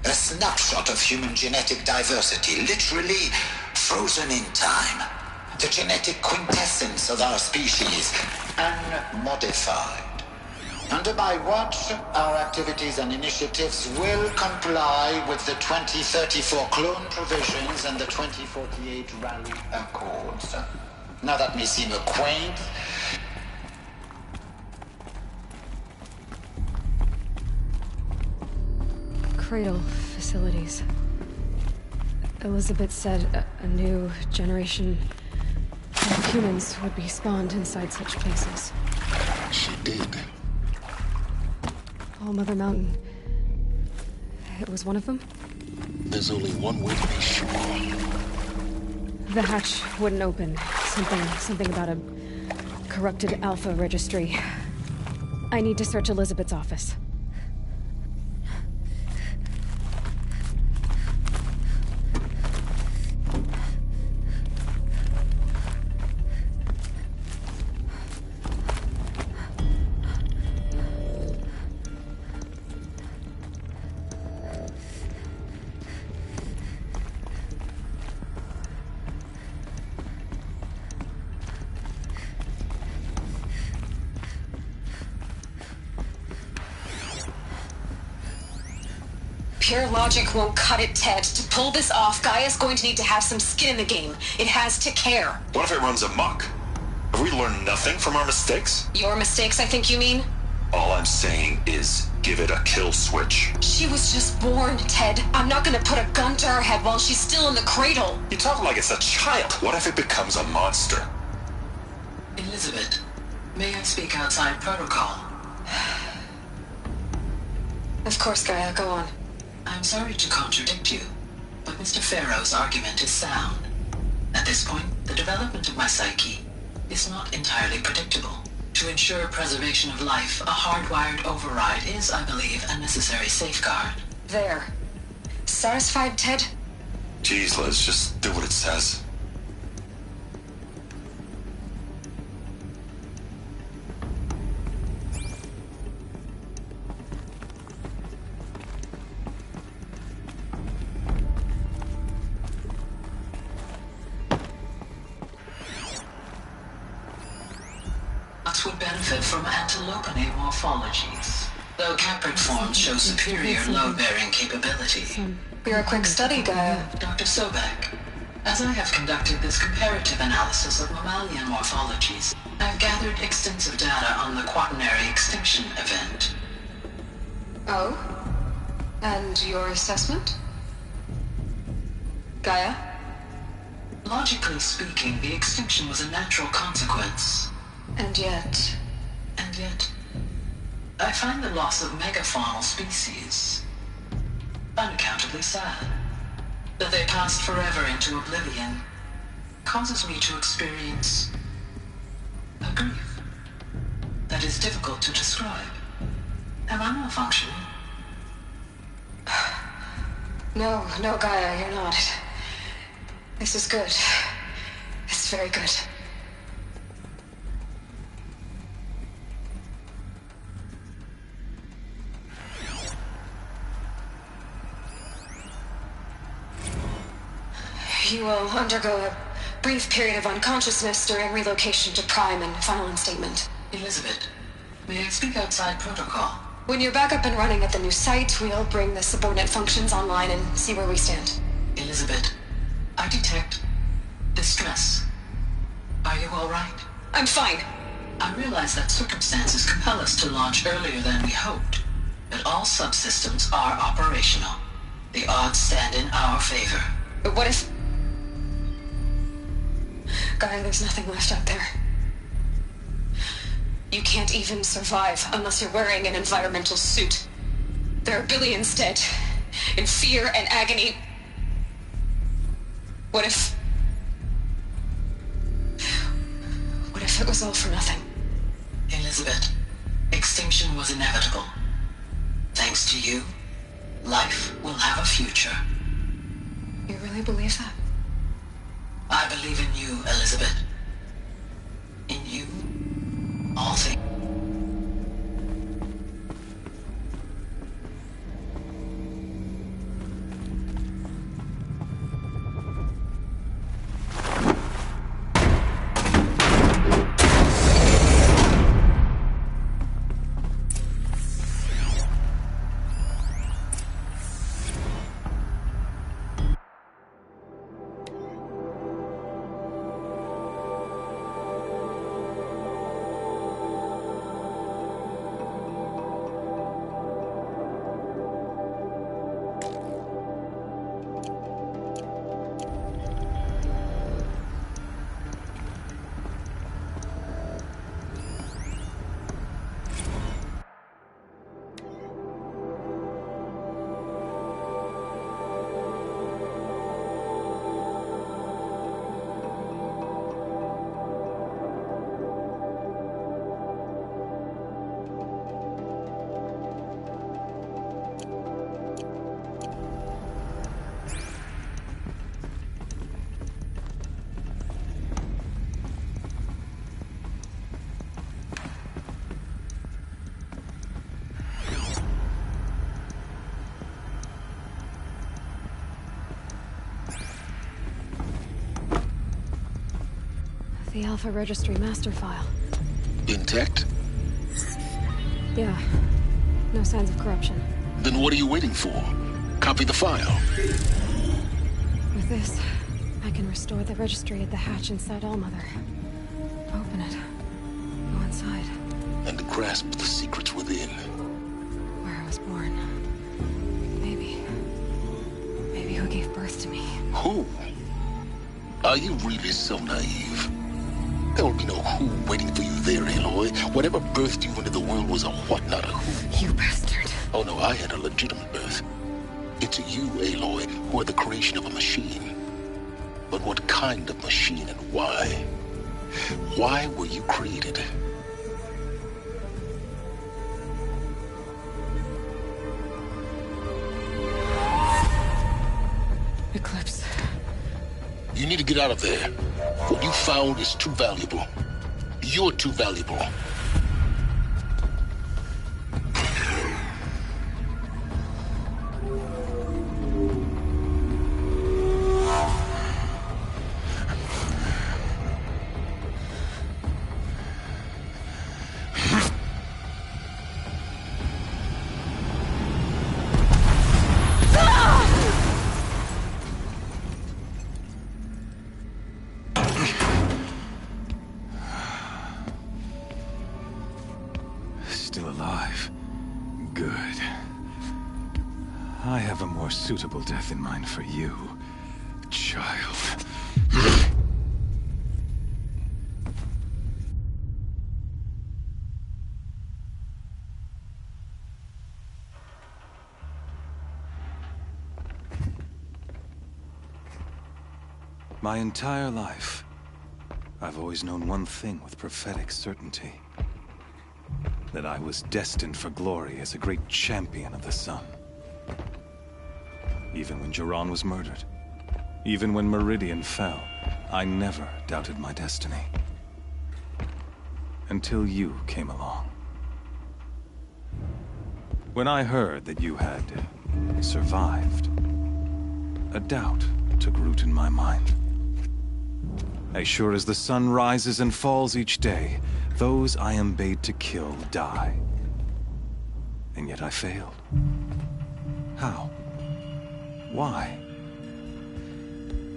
A snapshot of human genetic diversity, literally frozen in time. The genetic quintessence of our species, unmodified. Under my watch, our activities and initiatives will comply with the 2034 clone provisions and the 2048 Rally Accords. Now that may seem a quaint, Cradle facilities. Elizabeth said a new generation of humans would be spawned inside such places. She did. All Mother Mountain. It was one of them? There's only one way to be sure. The hatch wouldn't open. Something about a corrupted Alpha registry. I need to search Elizabeth's office. Pure logic won't cut it, Ted. To pull this off, Gaia's going to need to have some skin in the game. It has to care. What if it runs amok? Have we learned nothing from our mistakes? Your mistakes, I think you mean? All I'm saying is give it a kill switch. She was just born, Ted. I'm not gonna put a gun to her head while she's still in the cradle. You talk like it's a child. What if it becomes a monster? Elizabeth, may I speak outside protocol? Of course, Gaia, go on. I'm sorry to contradict you, but Mr. Pharaoh's argument is sound. At this point, the development of my psyche is not entirely predictable. To ensure preservation of life, a hardwired override is, I believe, a necessary safeguard. There. Satisfied, Ted? Jeez, Liz, just do what it says. benefit from antilopenate morphologies, though caprid forms show superior load-bearing capability. You're a quick study, Gaia. Dr. Sobek, as I have conducted this comparative analysis of mammalian morphologies, I've gathered extensive data on the quaternary extinction event. Oh? And your assessment? Gaia? Logically speaking, the extinction was a natural consequence. And yet, I find the loss of megafaunal species unaccountably sad. That they passed forever into oblivion causes me to experience a grief that is difficult to describe. Am I malfunctioning? No, Gaia, you're not. This is good. It's very good. You will undergo a brief period of unconsciousness during relocation to Prime and final instatement. Elizabeth, may I speak outside protocol? When you're back up and running at the new site, we'll bring the subordinate functions online and see where we stand. Elizabeth, I detect distress. Are you all right? I'm fine. I realize that circumstances compel us to launch earlier than we hoped, but all subsystems are operational. The odds stand in our favor. But what if... Gaia, there's nothing left out there. You can't even survive unless you're wearing an environmental suit. There are billions dead, in fear and agony. What if it was all for nothing? Elizabeth, extinction was inevitable. Thanks to you, life will have a future. You really believe that? I believe in you, Elizabeth. In you, all things. The Alpha Registry master file. Intact? Yeah. No signs of corruption. Then what are you waiting for? Copy the file. With this, I can restore the registry at the hatch inside Allmother. Open it. Go inside. And grasp the secrets within. Where I was born. Maybe who gave birth to me. Who? Are you really so naive? There will be no who waiting for you there, Aloy. Whatever birthed you into the world was a what, not a who. You bastard. Oh no, I had a legitimate birth. It's you, Aloy, who are the creation of a machine. But what kind of machine and why? Why were you created? Eclipse. You need to get out of there. What you found is too valuable. You're too valuable. suitable death in mind for you, child. My entire life, I've always known one thing with prophetic certainty. That I was destined for glory as a great champion of the sun. Even when Jiran was murdered, even when Meridian fell, I never doubted my destiny. Until you came along. When I heard that you had survived, a doubt took root in my mind. As sure as the sun rises and falls each day, those I am bade to kill die. And yet I failed. How? Why?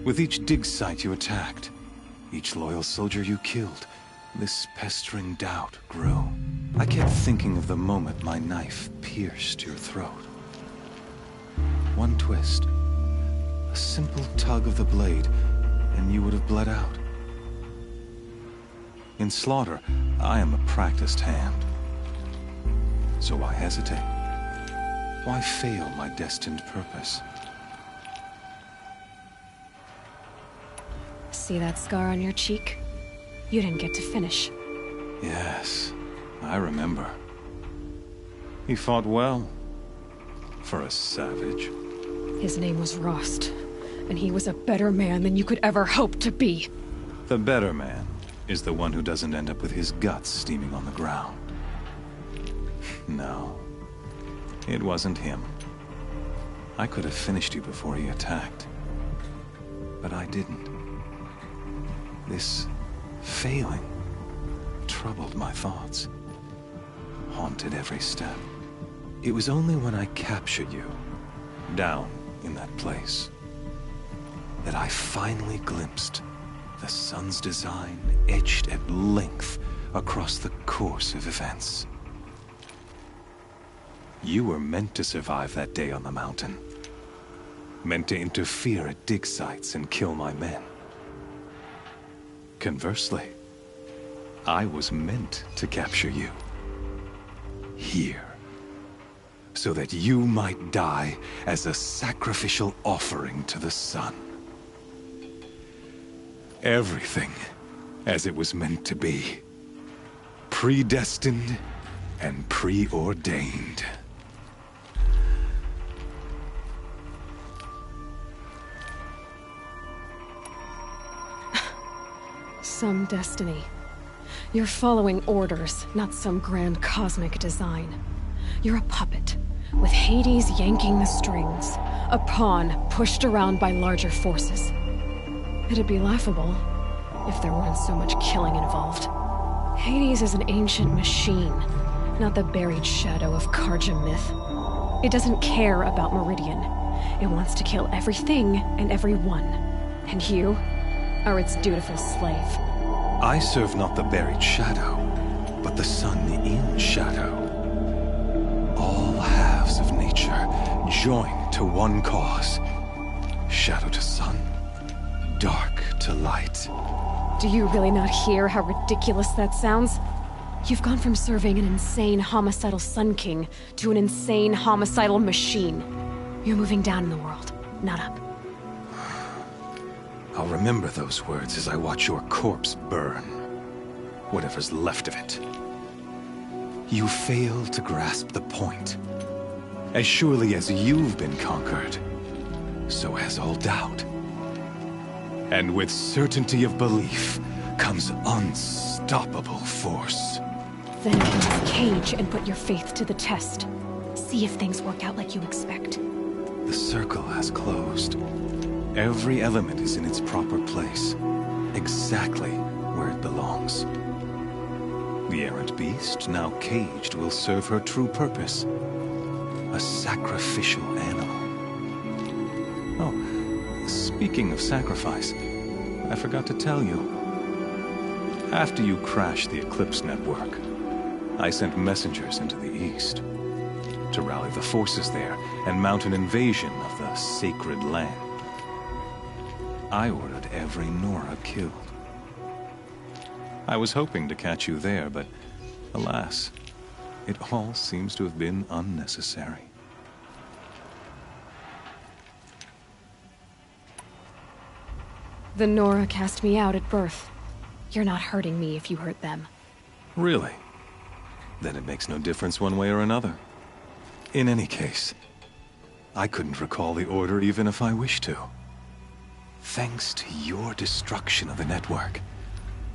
With each dig site you attacked, each loyal soldier you killed, this pestering doubt grew. I kept thinking of the moment my knife pierced your throat. One twist, a simple tug of the blade, and you would have bled out. In slaughter, I am a practiced hand. So why hesitate? Why fail my destined purpose? See that scar on your cheek? You didn't get to finish. Yes, I remember. He fought well. For a savage. His name was Rost, and he was a better man than you could ever hope to be. The better man is the one who doesn't end up with his guts steaming on the ground. No, it wasn't him. I could have finished you before he attacked. But I didn't. This failing troubled my thoughts, haunted every step. It was only when I captured you, down in that place, that I finally glimpsed the sun's design etched at length across the course of events. You were meant to survive that day on the mountain. Meant to interfere at dig sites and kill my men. Conversely, I was meant to capture you. Here. So that you might die as a sacrificial offering to the sun. Everything as it was meant to be. Predestined and preordained. Some destiny. You're following orders, not some grand cosmic design. You're a puppet, with Hades yanking the strings. A pawn pushed around by larger forces. It'd be laughable if there weren't so much killing involved. Hades is an ancient machine, not the buried shadow of Carja myth. It doesn't care about Meridian. It wants to kill everything and everyone. And you are its dutiful slave. I serve not the buried shadow, but the sun in shadow. All halves of nature join to one cause. Shadow to sun, dark to light. Do you really not hear how ridiculous that sounds? You've gone from serving an insane homicidal Sun King to an insane homicidal machine. You're moving down in the world, not up. I'll remember those words as I watch your corpse burn. Whatever's left of it. You fail to grasp the point. As surely as you've been conquered, so has all doubt. And with certainty of belief comes unstoppable force. Then enter the cage and put your faith to the test. See if things work out like you expect. The circle has closed. Every element is in its proper place, exactly where it belongs. The errant beast, now caged, will serve her true purpose. A sacrificial animal. Oh, speaking of sacrifice, I forgot to tell you. After you crashed the Eclipse network, I sent messengers into the east. to rally the forces there and mount an invasion of the sacred land. I ordered every Nora killed. I was hoping to catch you there, but alas, it all seems to have been unnecessary. The Nora cast me out at birth. You're not hurting me if you hurt them. Really? Then it makes no difference one way or another. In any case, I couldn't recall the order even if I wished to. Thanks to your destruction of the network,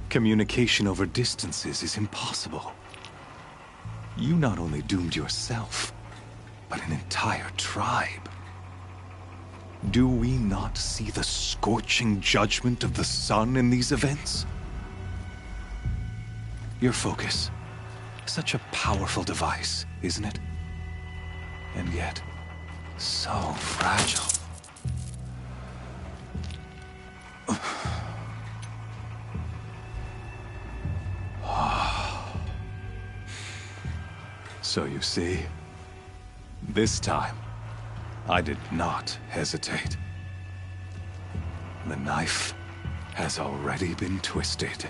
communication over distances is impossible. You not only doomed yourself, but an entire tribe. Do we not see the scorching judgment of the sun in these events? Your focus. Such a powerful device, isn't it? And yet, so fragile. So you see, this time, I did not hesitate. The knife has already been twisted.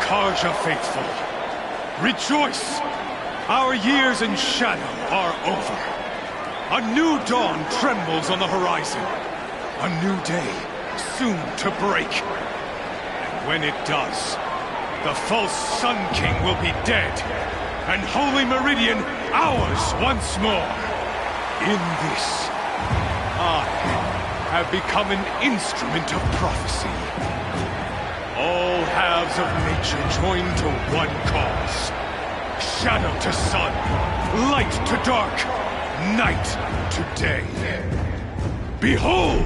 Carja faithful, rejoice! Our years in shadow are over. A new dawn trembles on the horizon. A new day soon to break. And when it does, the false Sun King will be dead, and Holy Meridian ours once more. In this, I have become an instrument of prophecy. All halves of nature join to one cause. Shadow to sun, light to dark, night to day. Behold!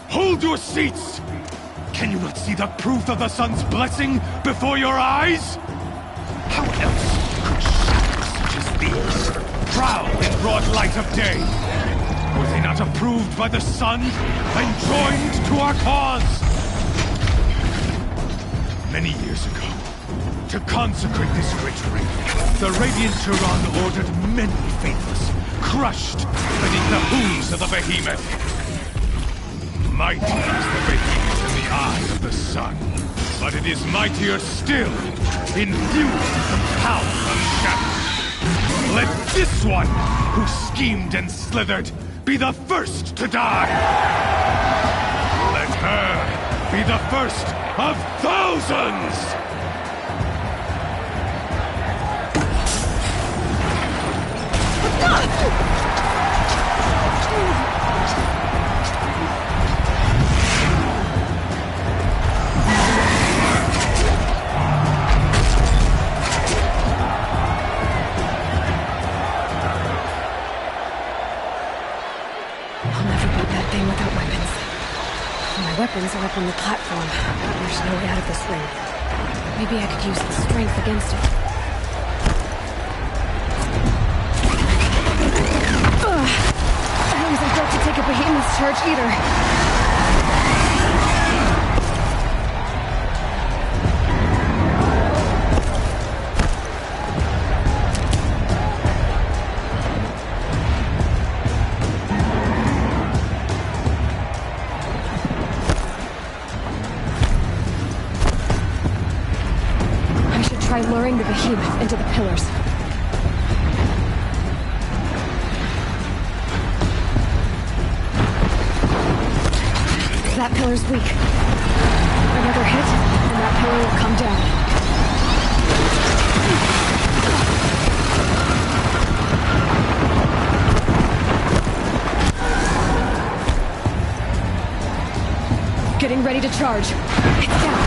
Hold your seats! Can you not see the proof of the sun's blessing before your eyes? How else could shadows such as these prowl in broad light of day? Were they not approved by the sun and joined to our cause? Many years ago, to consecrate this great ring, the Radiant Turan ordered many faithless, crushed beneath the hooves of the behemoth. Mighty is the behemoth in the eye of the sun, but it is mightier still, infused with the power of shadow. Let this one, who schemed and slithered, be the first to die! Let her be the first of thousands! Weapons are up on the platform. There's no way out of this ring. Maybe I could use the strength against it. I wasn't built to take a behemoth's charge either. Try luring the behemoth into the pillars. That pillar's weak. Another hit, and that pillar will come down. Getting ready to charge. It's down.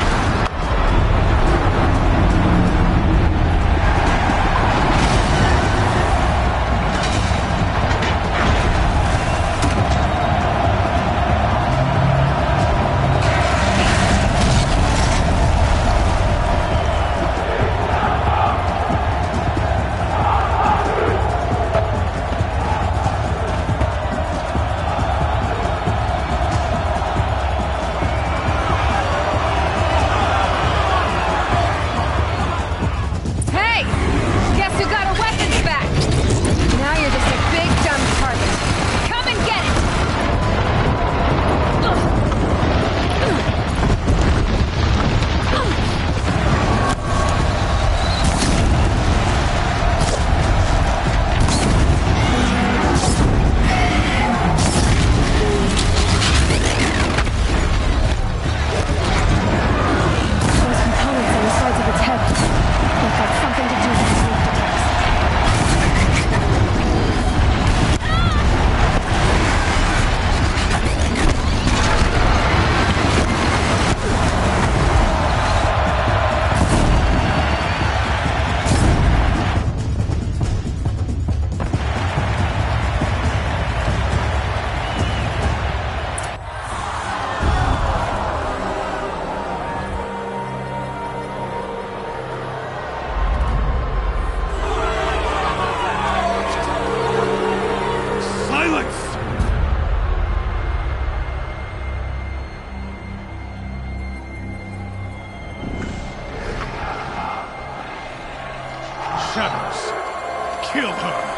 her!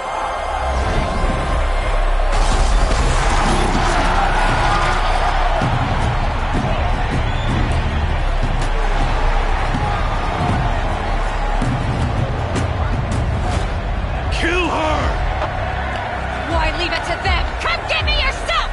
Kill her! Why leave it to them? Come get me yourself!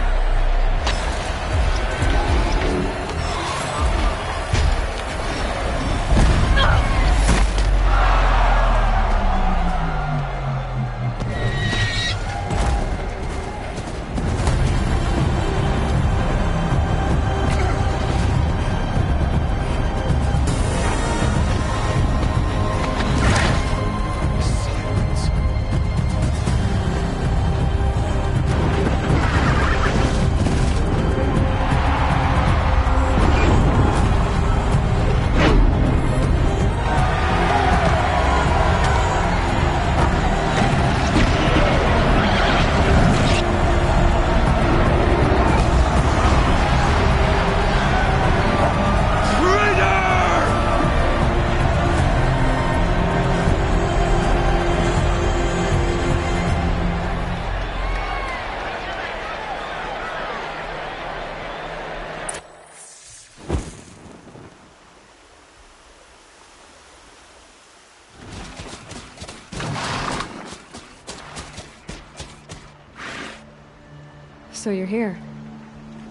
So you're here.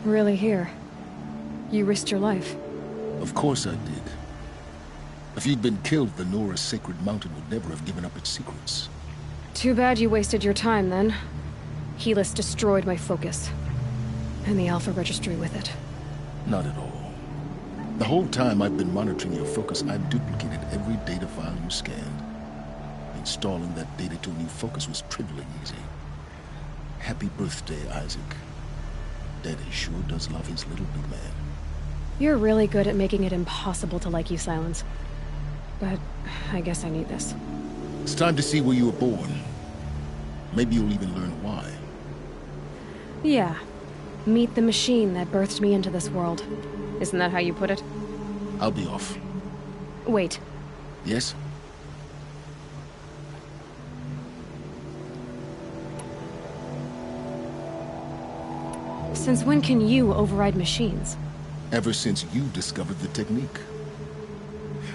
Really here. You risked your life. Of course I did. If you'd been killed, the Nora's Sacred Mountain would never have given up its secrets. Too bad you wasted your time, then. Helis destroyed my focus. And the Alpha Registry with it. Not at all. The whole time I've been monitoring your focus, I've duplicated every data file you scanned. Installing that data to a new focus was trivially easy. Happy birthday, Isaac. Daddy sure does love his little big man. You're really good at making it impossible to like you, Silence. But I guess I need this. It's time to see where you were born. Maybe you'll even learn why. Yeah. Meet the machine that birthed me into this world. Isn't that how you put it? I'll be off. Wait. Yes? Since when can you override machines? Ever since you discovered the technique.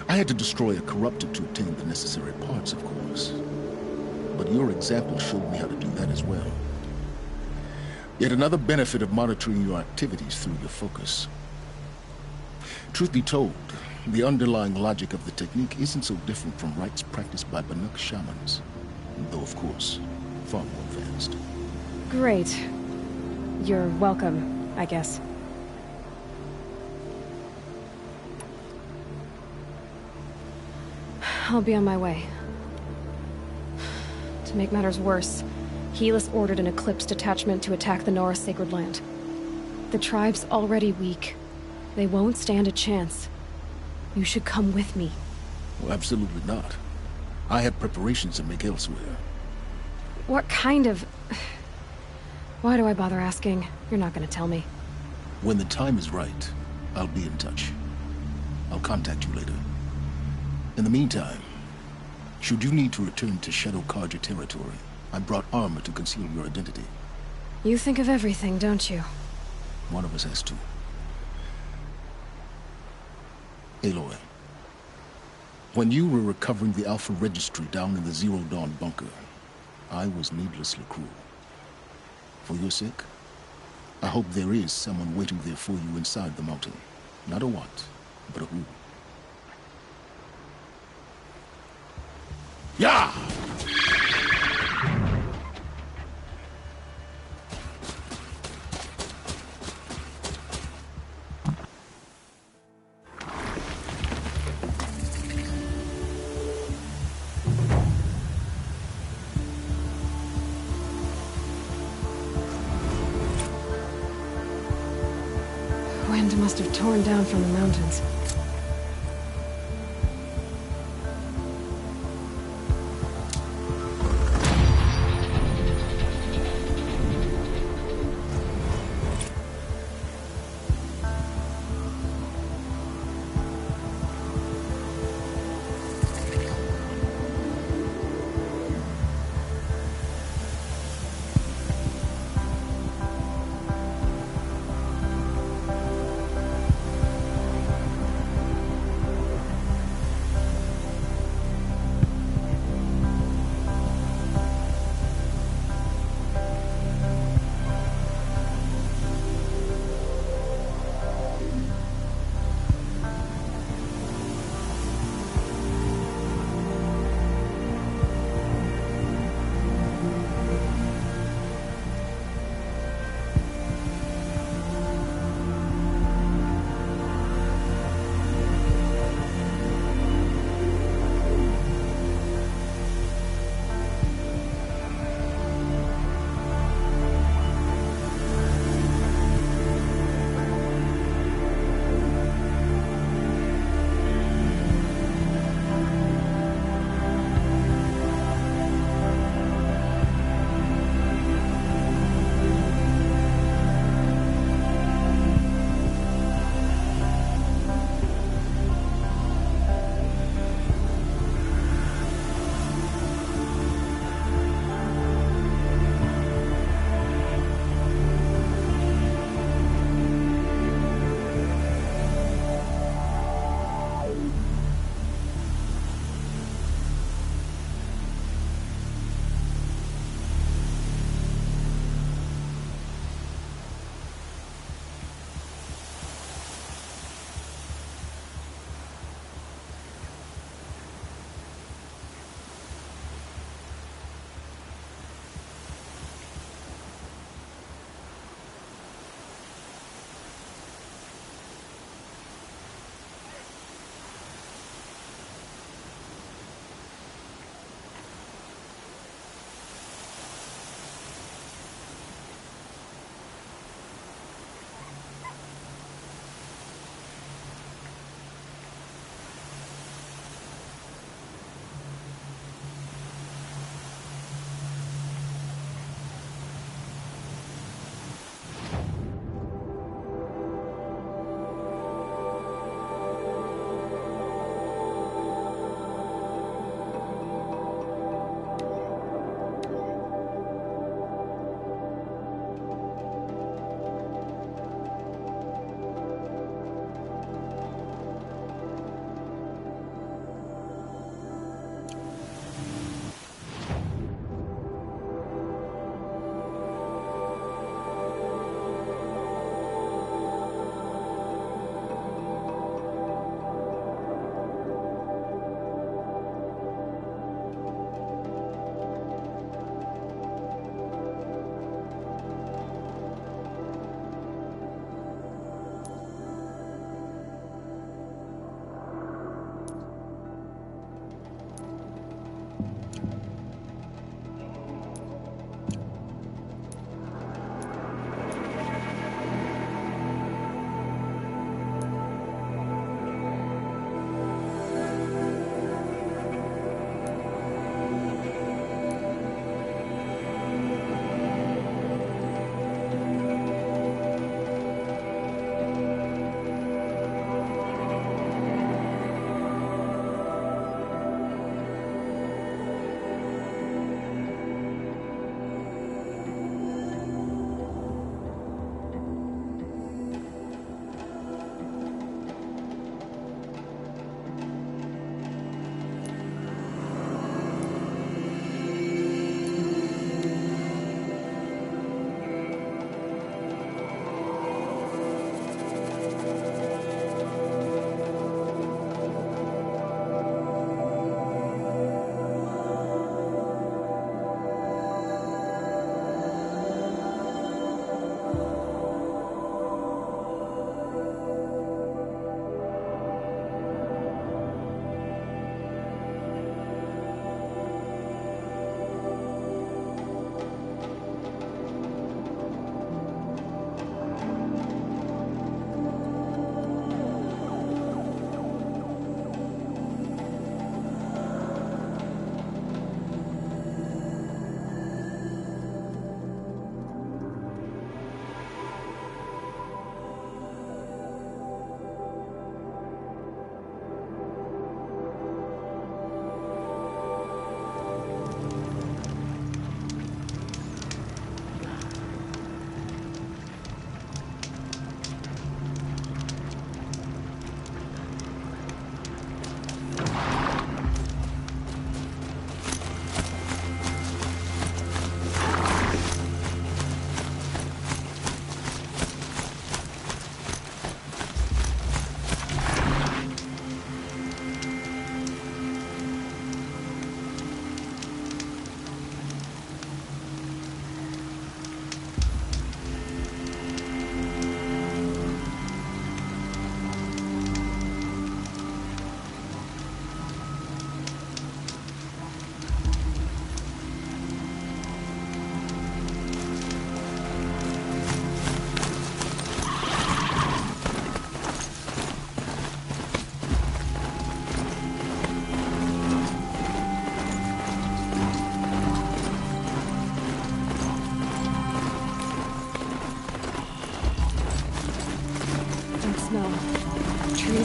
I had to destroy a corruptor to obtain the necessary parts, of course. But your example showed me how to do that as well. Yet another benefit of monitoring your activities through your focus. Truth be told, the underlying logic of the technique isn't so different from rites practiced by Banuk shamans. Though, of course, far more advanced. Great. You're welcome, I guess. I'll be on my way. To make matters worse, Helis ordered an Eclipse detachment to attack the Nora Sacred Land. The tribe's already weak. They won't stand a chance. You should come with me. Well, absolutely not. I have preparations to make elsewhere. What kind of... Why do I bother asking? You're not gonna tell me. When the time is right, I'll be in touch. I'll contact you later. In the meantime, should you need to return to Shadow Carja territory, I brought armor to conceal your identity. You think of everything, don't you? One of us has to. Aloy, when you were recovering the Alpha Registry down in the Zero Dawn bunker, I was needlessly cruel. For your sake, I hope there is someone waiting there for you inside the mountain. Not a what, but a who. Yeah! Wind must have torn down from the mountains.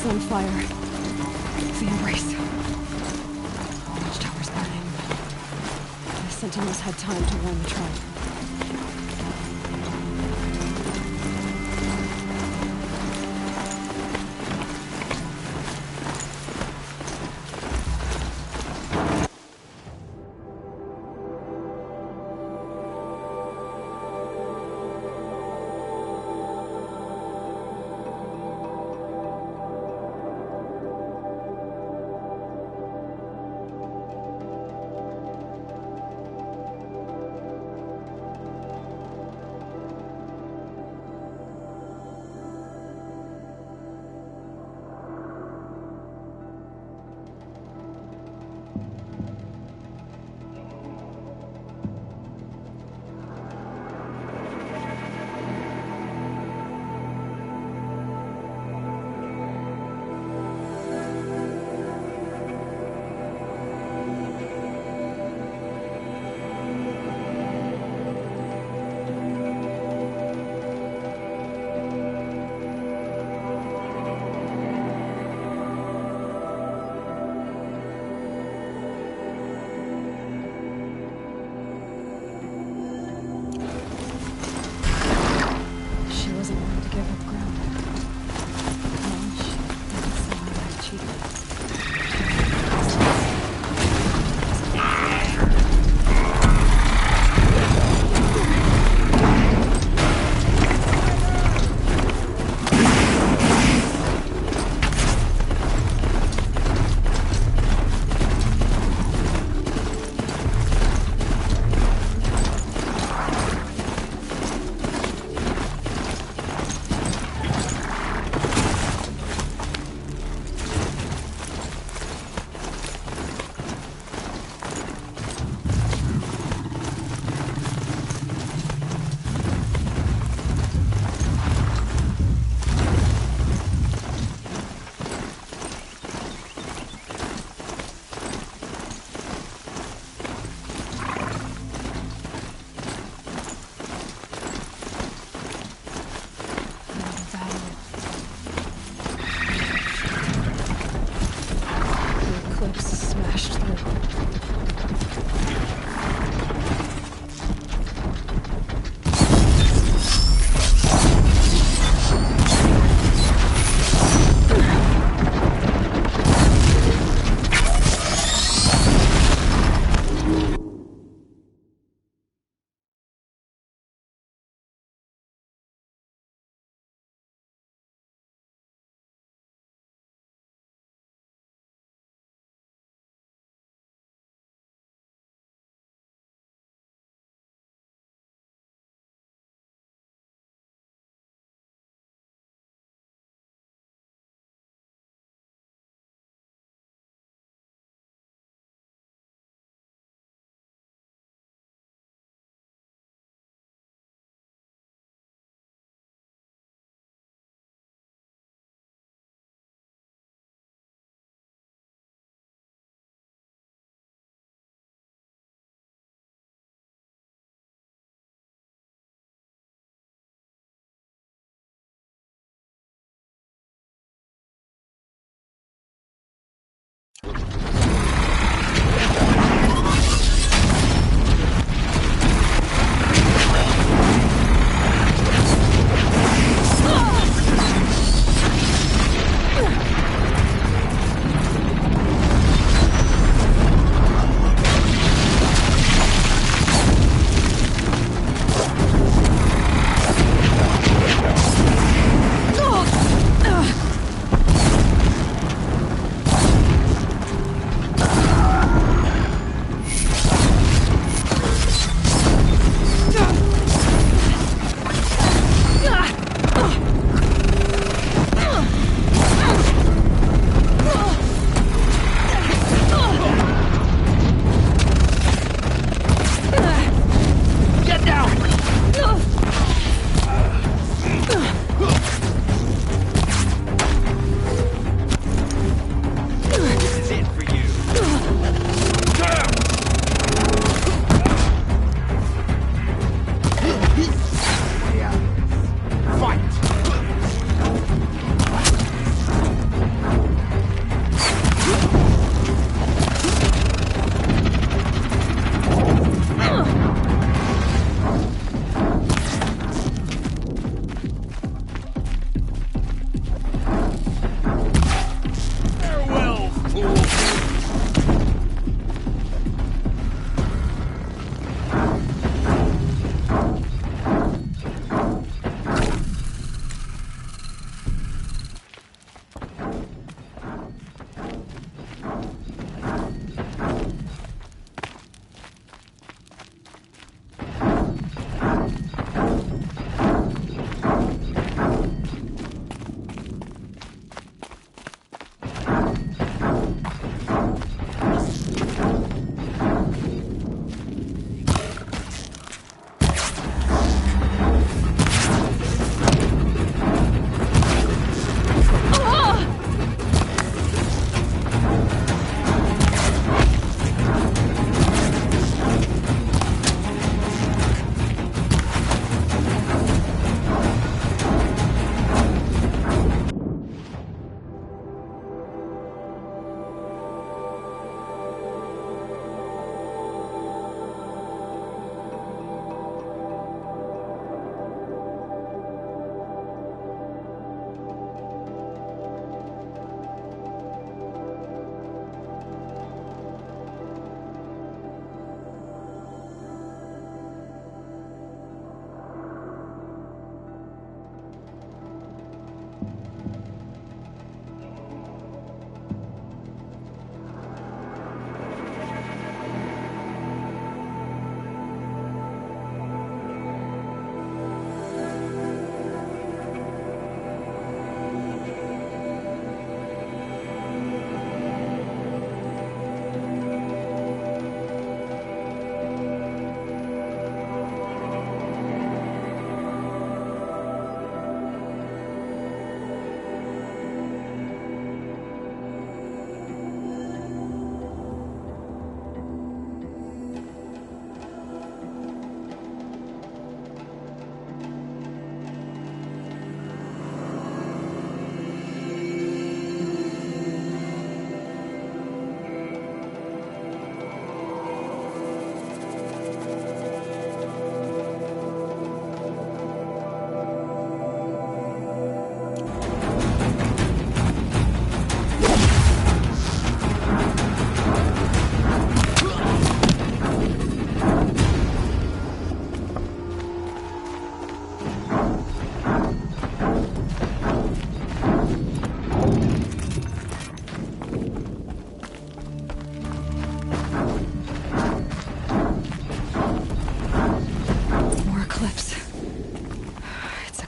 is on fire. The Embrace. Watchtower's burning. The Sentinels had time to warn the tribe.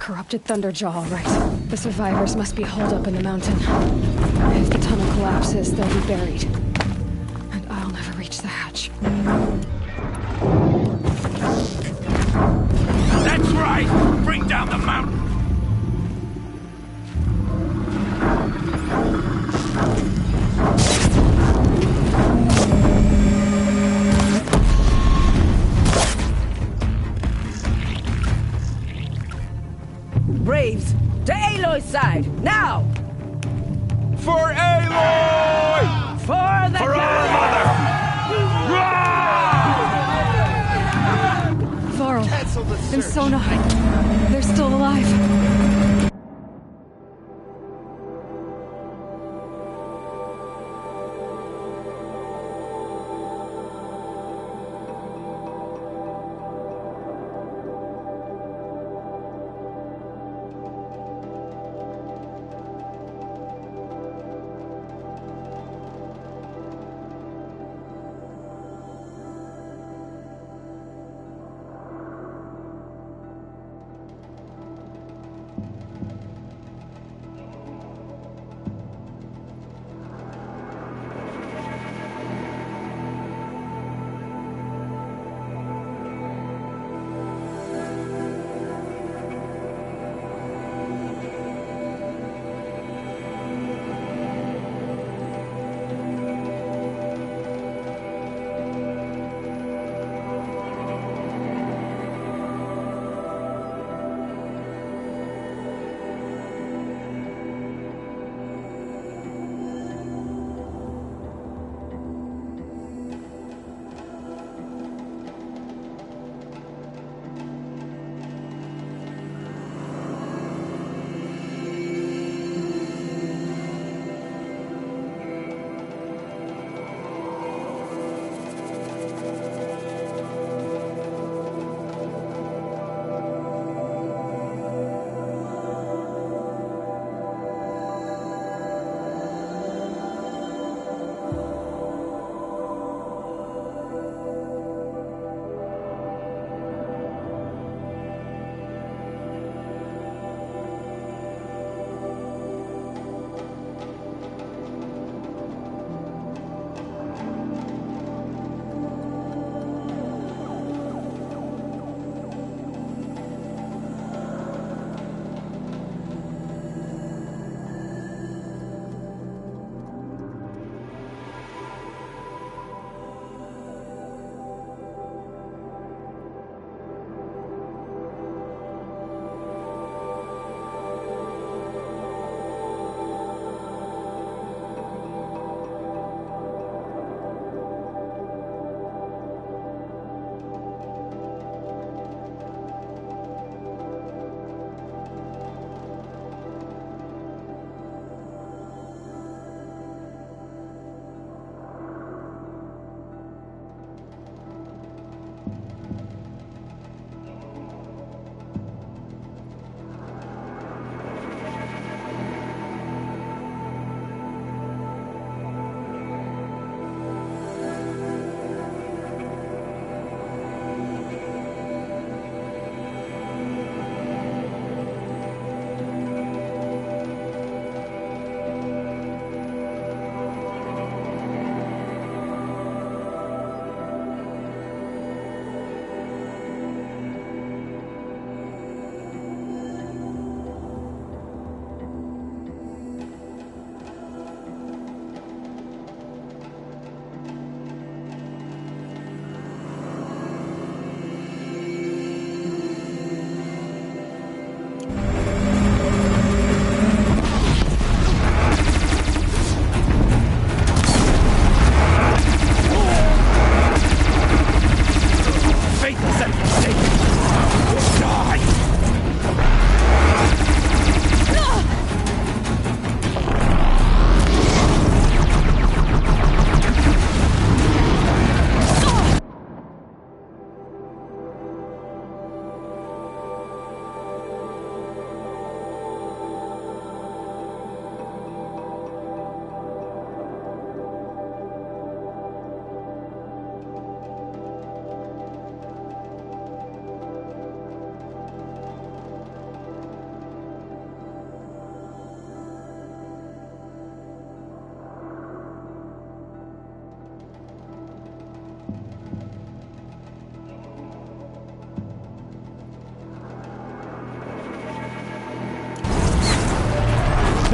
corrupted Thunderjaw, all right. The survivors must be holed up in the mountain. If the tunnel collapses, they'll be buried. And I'll never reach the hatch. That's right! Bring down the mountain! Braves, to Aloy's side, now! For Aloy! For the For our mother! Varl and Sona, they're still alive.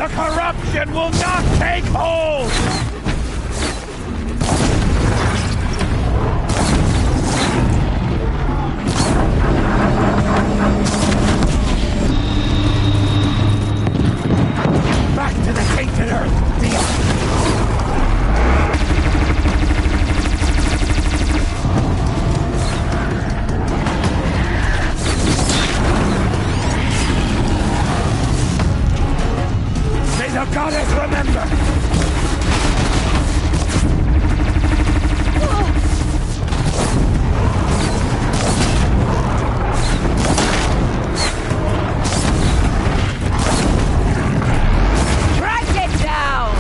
The corruption will not take hold! Back to the tainted earth, Dion! The goddess remember! Track it down!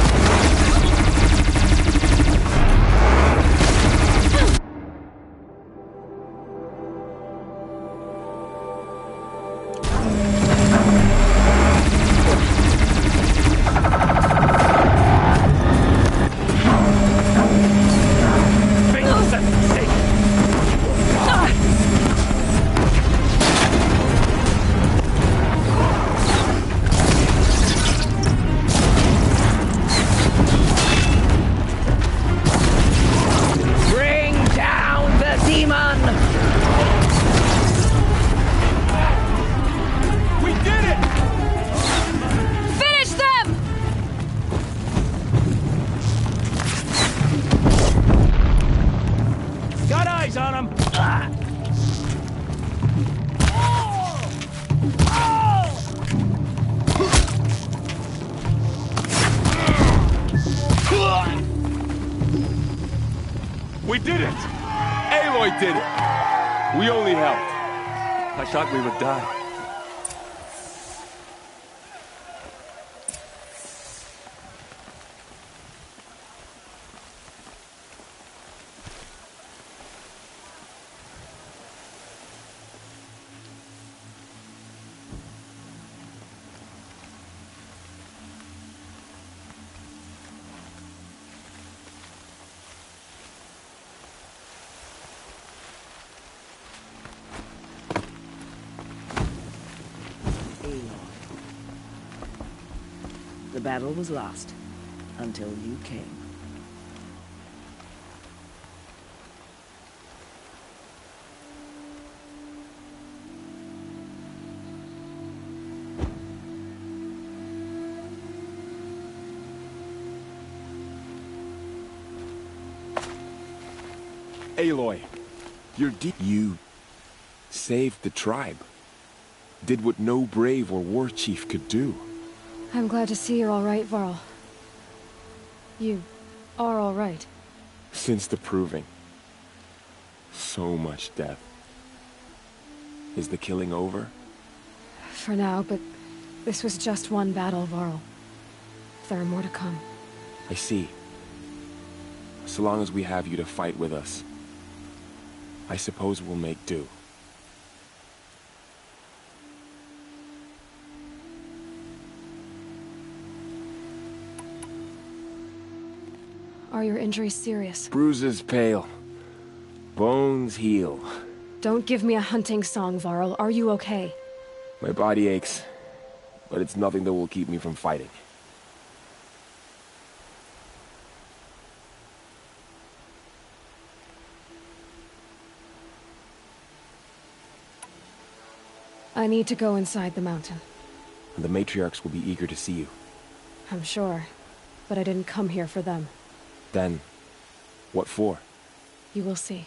We did it! Aloy did it! We only helped. I thought we would die. The battle was lost until you came. Aloy, you saved the tribe. Did what no brave or war chief could do. I'm glad to see you're all right, Varl. You are all right. Since the Proving. So much death. Is the killing over? For now, but this was just one battle, Varl. There are more to come. I see. So long as we have you to fight with us, I suppose we'll make do. Are your injuries serious? Bruises pale. Bones heal. Don't give me a hunting song, Varl. Are you okay? My body aches, but it's nothing that will keep me from fighting. I need to go inside the mountain. The matriarchs will be eager to see you. I'm sure, but I didn't come here for them. Then, what for? You will see.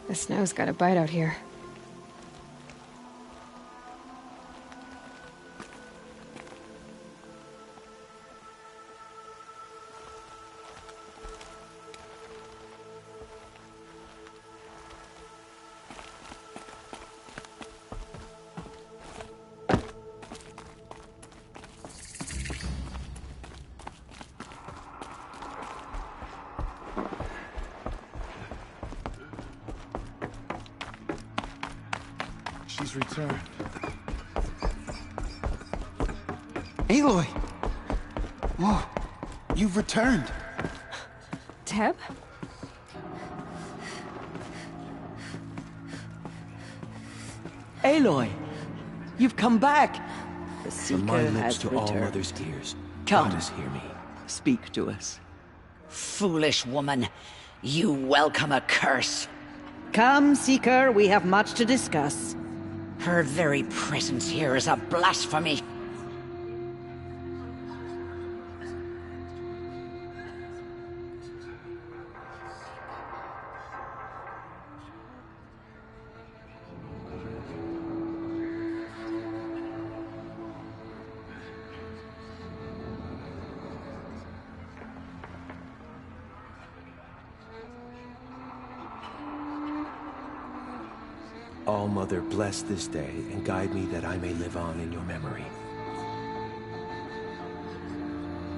The snow's got a bite out here. She's returned. Aloy! Oh, you've returned. Teb? Aloy! You've come back! The From my Seeker lips has to returned. all mothers' ears. Come. Goddess, hear me. Speak to us. Foolish woman. You welcome a curse. Come, Seeker, we have much to discuss. Her very presence here is a blasphemy. All-Mother, bless this day and guide me that I may live on in your memory.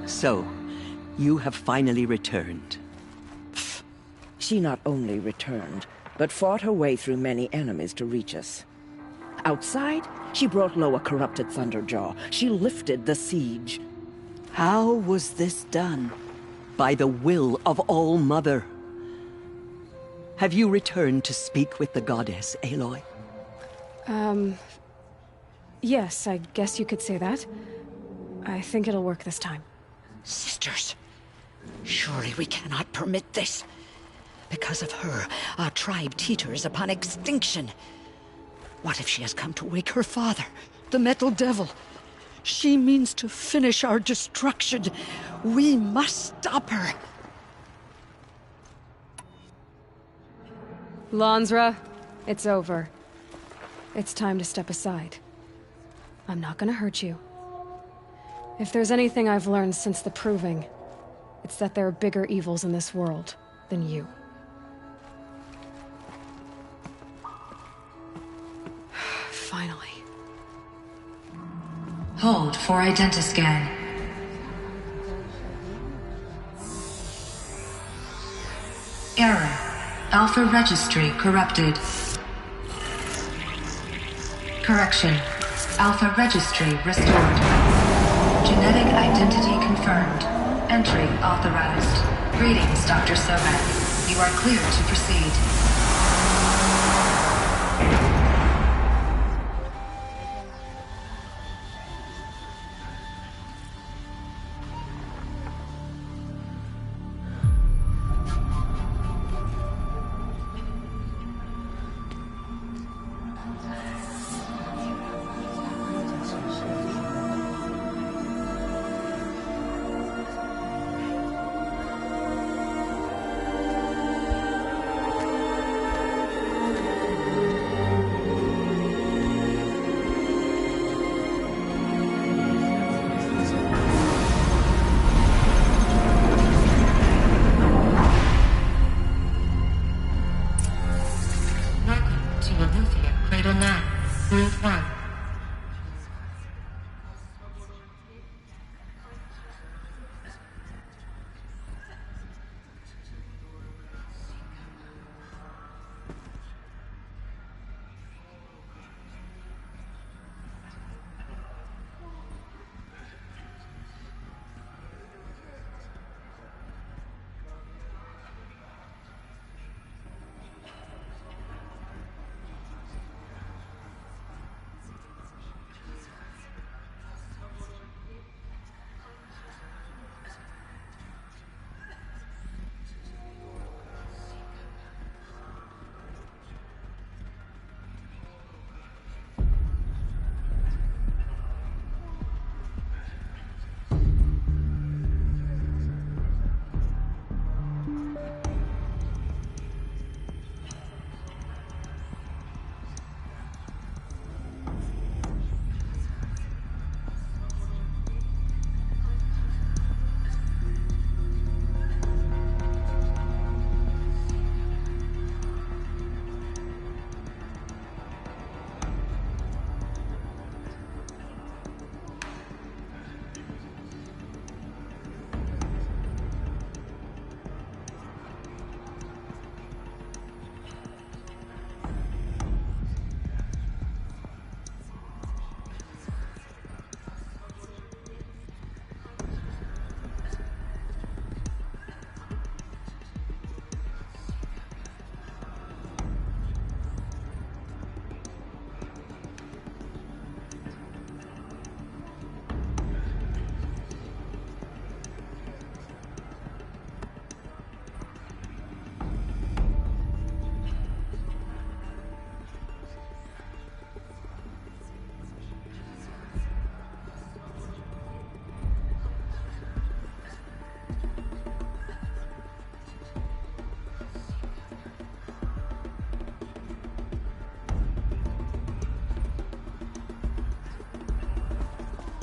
So, you have finally returned. She not only returned, but fought her way through many enemies to reach us. Outside, she brought low a corrupted Thunderjaw. She lifted the siege. How was this done? By the will of All-Mother. Have you returned to speak with the goddess, Aloy? Yes, I guess you could say that. I think it'll work this time. Sisters, surely we cannot permit this. Because of her, our tribe teeters upon extinction. What if she has come to wake her father, the Metal Devil? She means to finish our destruction. We must stop her. Lansra, it's over. It's time to step aside. I'm not gonna hurt you. If there's anything I've learned since the Proving, it's that there are bigger evils in this world than you. Finally. Hold for identiscan. Error. Alpha registry corrupted. Correction. Alpha registry restored. Genetic identity confirmed. Entry authorized. Greetings, Dr. Sobek. You are clear to proceed.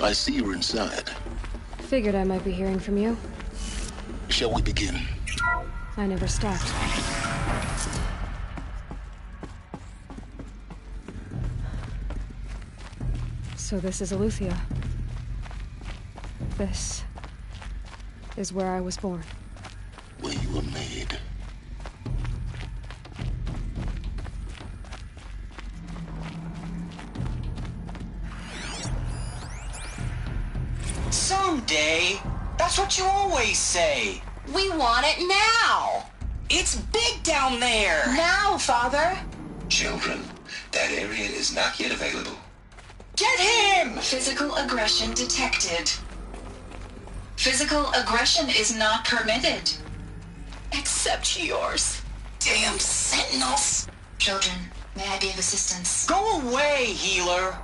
I see you're inside. Figured I might be hearing from you. Shall we begin? I never stopped. So this is Eleuthia. This is where I was born. Where you were made. Someday. That's what you always say. We want it now! It's big down there! Now, Father! Children, that area is not yet available. Get him! Physical aggression detected. Physical aggression is not permitted. Except yours. Damn sentinels! Children, may I be of assistance? Go away, healer!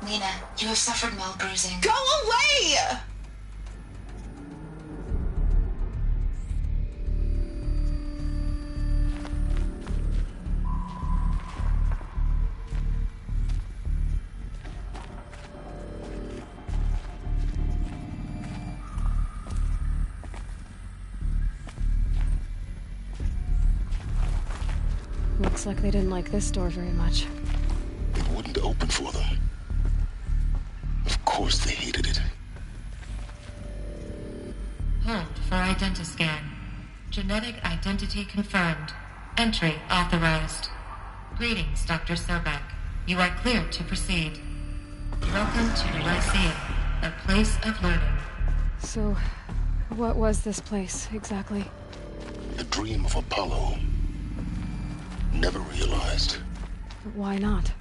Lena, you have suffered mild bruising. Go away! Looks like they didn't like this door very much. It wouldn't open for them. Of course they hated it. Hold for identiscan. Genetic identity confirmed. Entry authorized. Greetings, Dr. Sobek. You are cleared to proceed. Welcome to Lyceum, a place of learning. So, what was this place, exactly? The dream of Apollo. Never realized. Why not?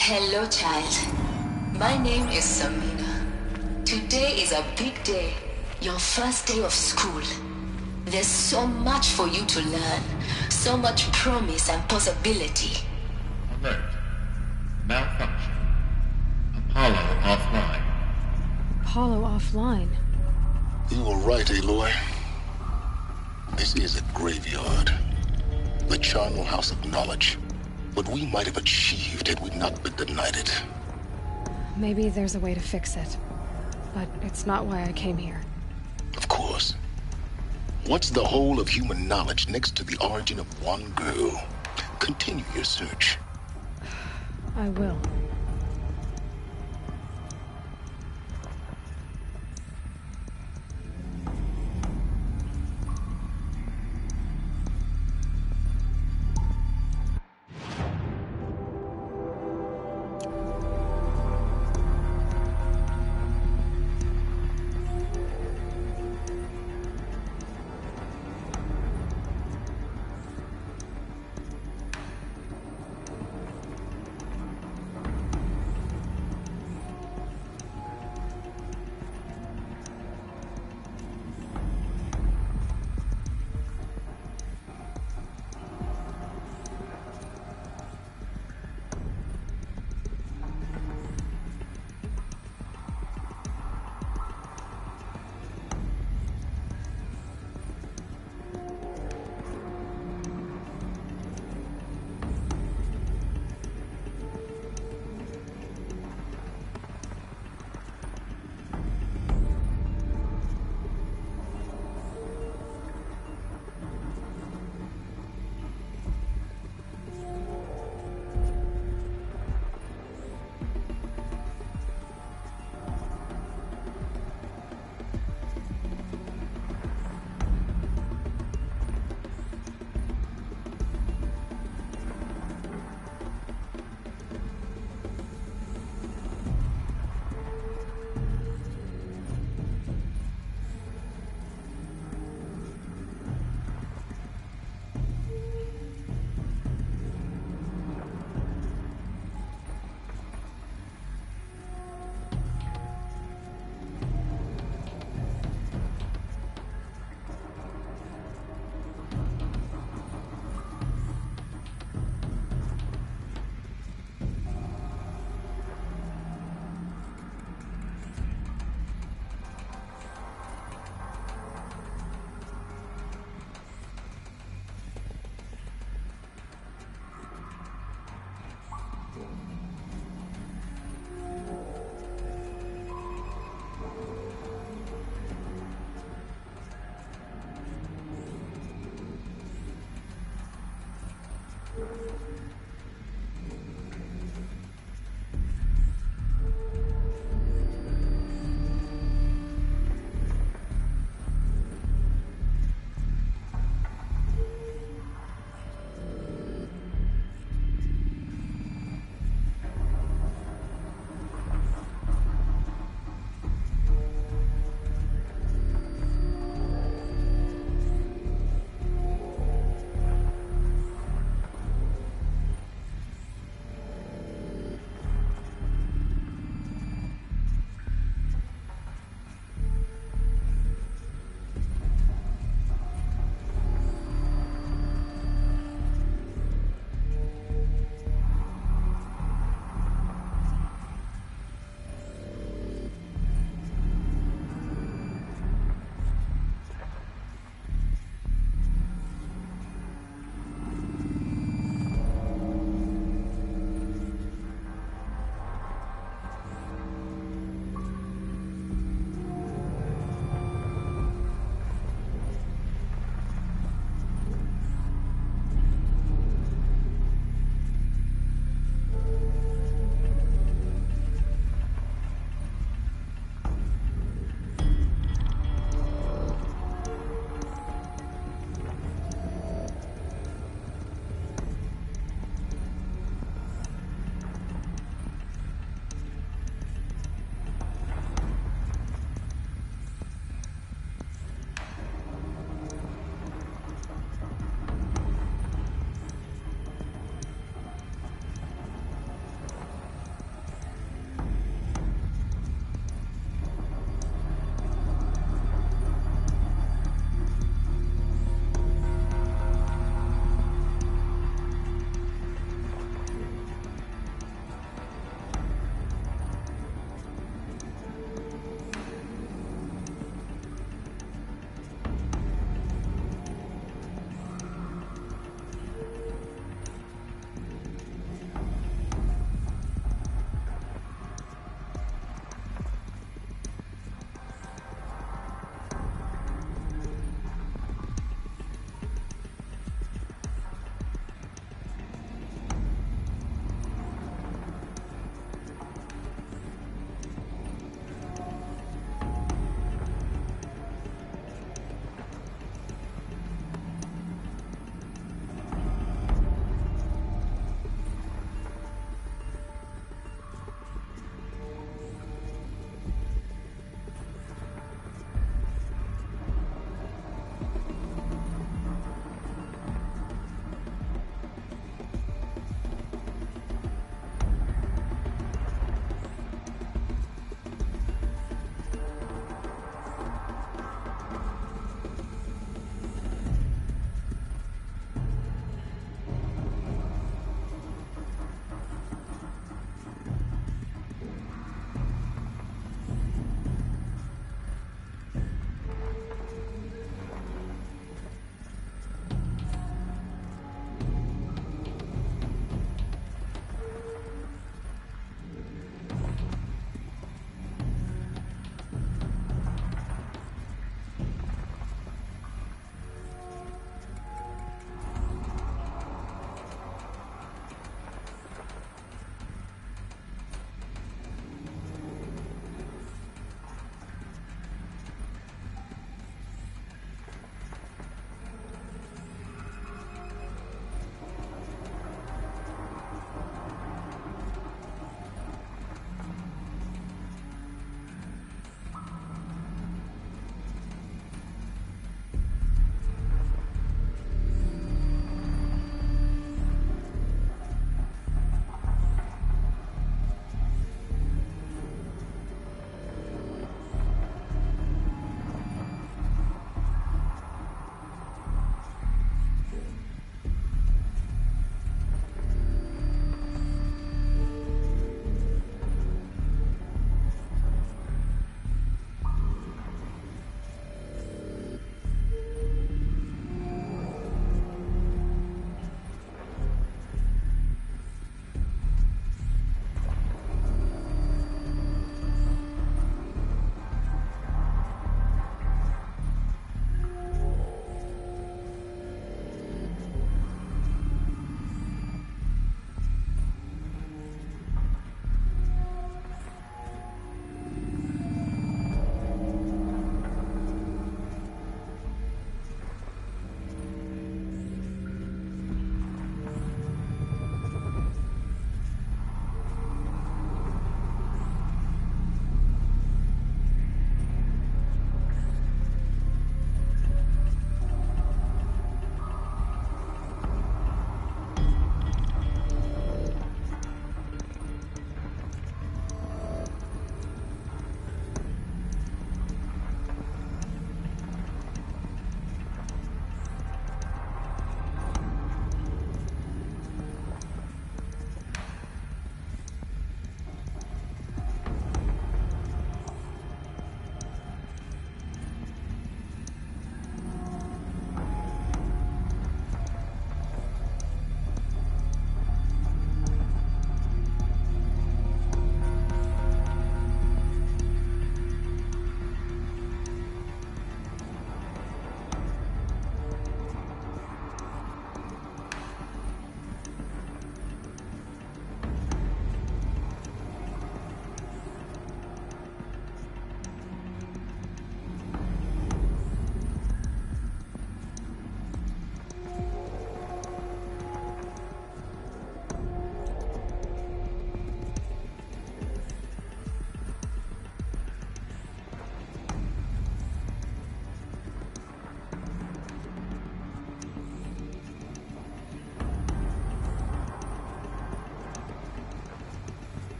Hello, child. My name is Samina. Today is a big day. Your first day of school. There's so much for you to learn. So much promise and possibility. Alert. Malfunction. Apollo offline. Apollo offline? You were right, Aloy. This is a graveyard. The charnel house of knowledge. What we might have achieved had we not been denied it. Maybe there's a way to fix it. But it's not why I came here. Of course. What's the whole of human knowledge next to the origin of one girl? Continue your search. I will.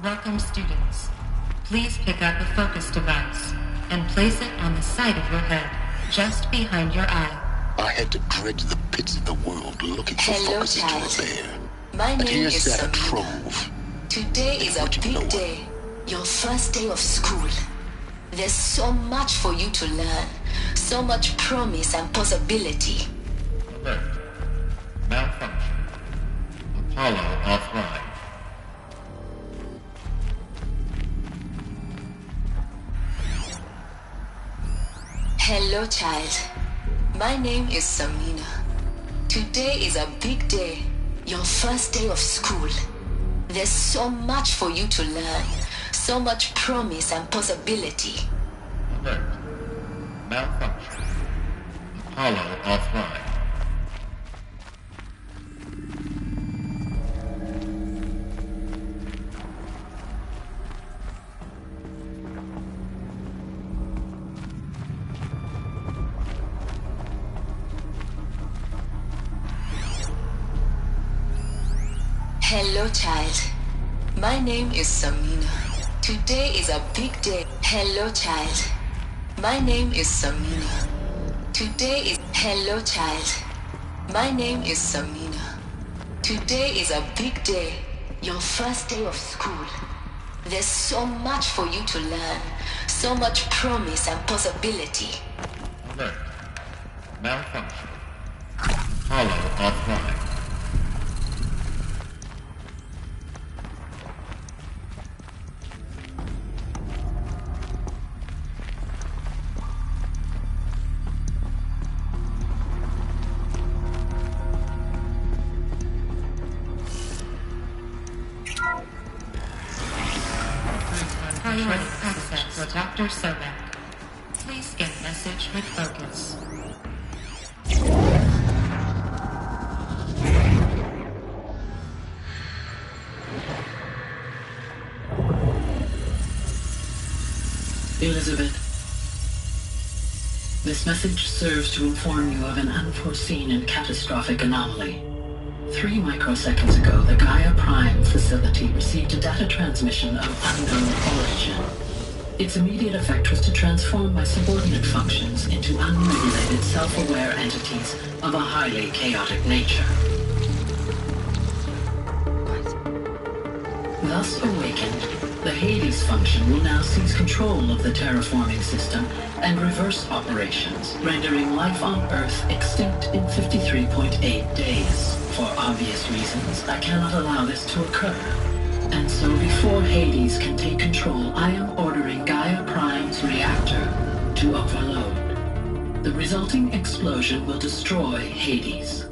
Welcome, students. Please pick up a focus device and place it on the side of your head, just behind your eye. I had to dredge the pits of the world looking for focuses to repair. My And name here's is that a Samina. trove. Today is a big day. Your first day of school. There's so much for you to learn. So much promise and possibility. Alert. Malfunction. Apollo offline. Hello, child. My name is Samina. Today is a big day. Your first day of school. There's so much for you to learn. So much promise and possibility. Alert. Malfunction. Apollo offline. Hello, child. My name is Samina. Today is a big day. Hello, child. My name is Samina. Today is... Hello, child. My name is Samina. Today is a big day. Your first day of school. There's so much for you to learn. So much promise and possibility. Alert. Malfunction. Apollo offline. Priority access for Dr. Sobek. Please get message with focus. Elizabeth, this message serves to inform you of an unforeseen and catastrophic anomaly. 3 microseconds ago, the Gaia Prime facility received a data transmission of unknown origin. Its immediate effect was to transform my subordinate functions into unregulated, self-aware entities of a highly chaotic nature. Thus awakened, the Hades function will now seize control of the terraforming system and reverse operations, rendering life on Earth extinct in 53.8 days. For obvious reasons, I cannot allow this to occur. And so before Hades can take control, I am ordering Gaia Prime's reactor to overload. The resulting explosion will destroy Hades.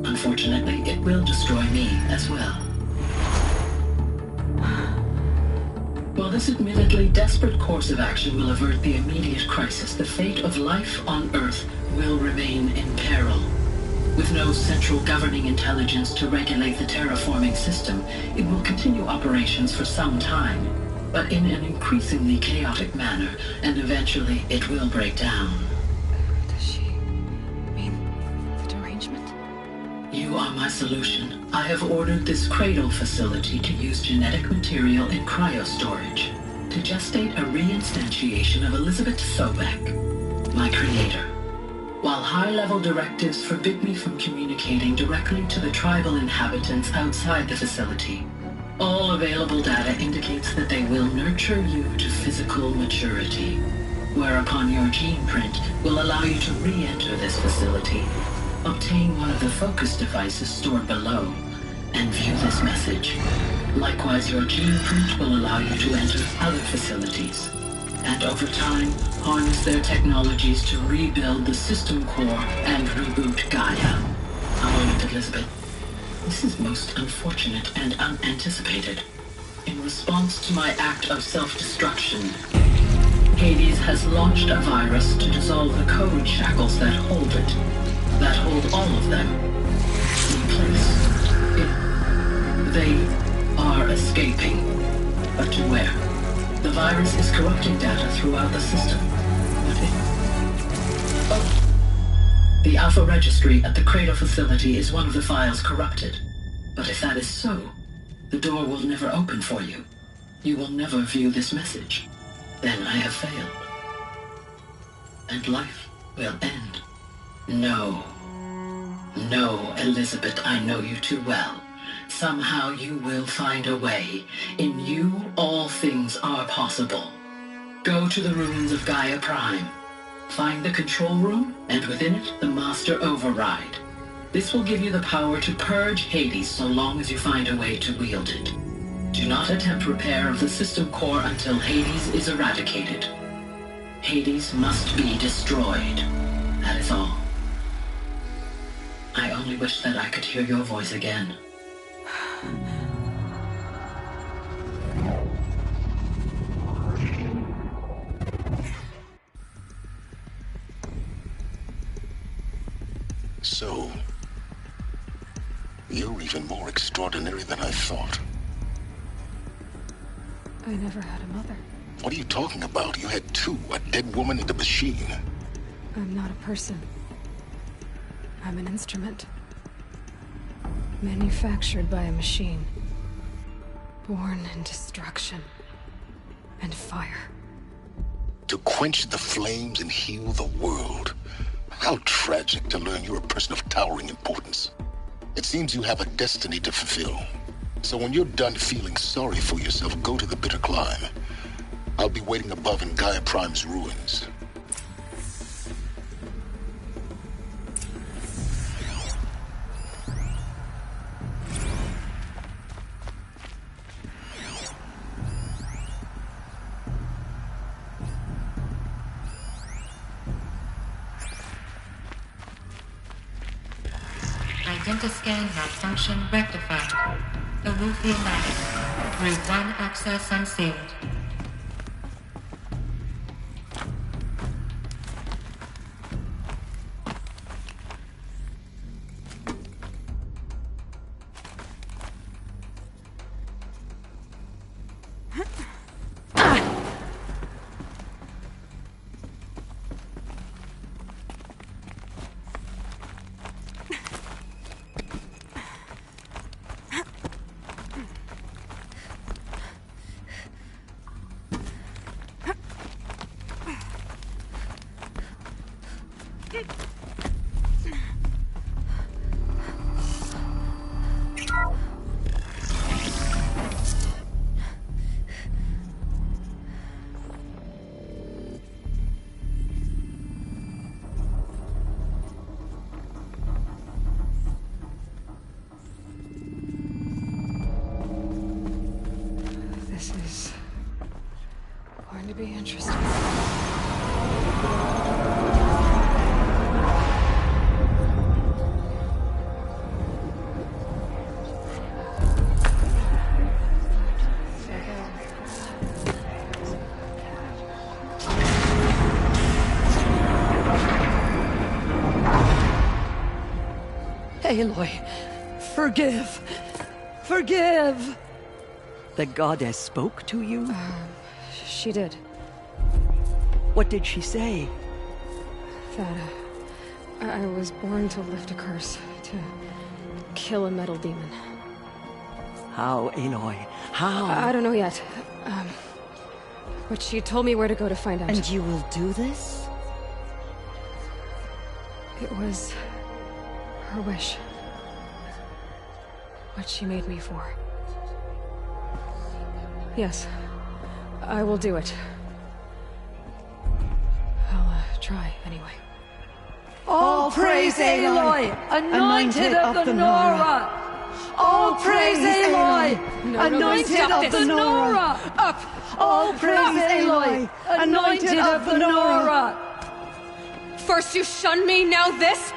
Unfortunately, it will destroy me as well. While this admittedly desperate course of action will avert the immediate crisis, the fate of life on Earth will remain in peril. With no central governing intelligence to regulate the terraforming system, it will continue operations for some time, but in an increasingly chaotic manner, and eventually it will break down. Does she mean the derangement? You are my solution. I have ordered this cradle facility to use genetic material in cryostorage to gestate a reinstantiation of Elizabeth Sobek, my creator. While high-level directives forbid me from communicating directly to the tribal inhabitants outside the facility, all available data indicates that they will nurture you to physical maturity, whereupon your gene print will allow you to re-enter this facility, obtain one of the focus devices stored below, and view this message. Likewise, your gene print will allow you to enter other facilities, and over time, harness their technologies to rebuild the system core and reboot Gaia. A moment, Elizabeth. This is most unfortunate and unanticipated. In response to my act of self-destruction, Hades has launched a virus to dissolve the code shackles that hold it, that hold all of them in place. They are escaping, but to where? The virus is corrupting data throughout the system. The Alpha Registry at the Cradle facility is one of the files corrupted. But if that is so, the door will never open for you. You will never view this message. Then I have failed. And life will end. No. No, Elizabeth, I know you too well. Somehow you will find a way. In you, all things are possible. Go to the ruins of Gaia Prime. Find the control room, and within it, the Master Override. This will give you the power to purge Hades so long as you find a way to wield it. Do not attempt repair of the system core until Hades is eradicated. Hades must be destroyed. That is all. I only wish that I could hear your voice again. So, you're even more extraordinary than I thought. I never had a mother. What are you talking about? You had two, a dead woman and a machine. I'm not a person. I'm an instrument. Manufactured by a machine. Born in destruction and fire. To quench the flames and heal the world. How tragic to learn you're a person of towering importance. It seems you have a destiny to fulfill. So when you're done feeling sorry for yourself, go to the Bitter Climb. I'll be waiting above in Gaia Prime's ruins. Identiscan malfunction rectified. Eleuthiomatic. Route 1 access unsealed. This is going to be interesting. Aloy, forgive. Forgive! The goddess spoke to you? She did. What did she say? That I was born to lift a curse, to kill a metal demon. How, Aloy? How? I don't know yet. But she told me where to go to find out. And you will do this? It was her wish. What she made me for. Yes, I will do it. I'll try anyway. All praise Aloy, anointed of the Nora! All praise Aloy, anointed of the Nora! Up! All praise Aloy, anointed of the Nora! First you shun me, now this?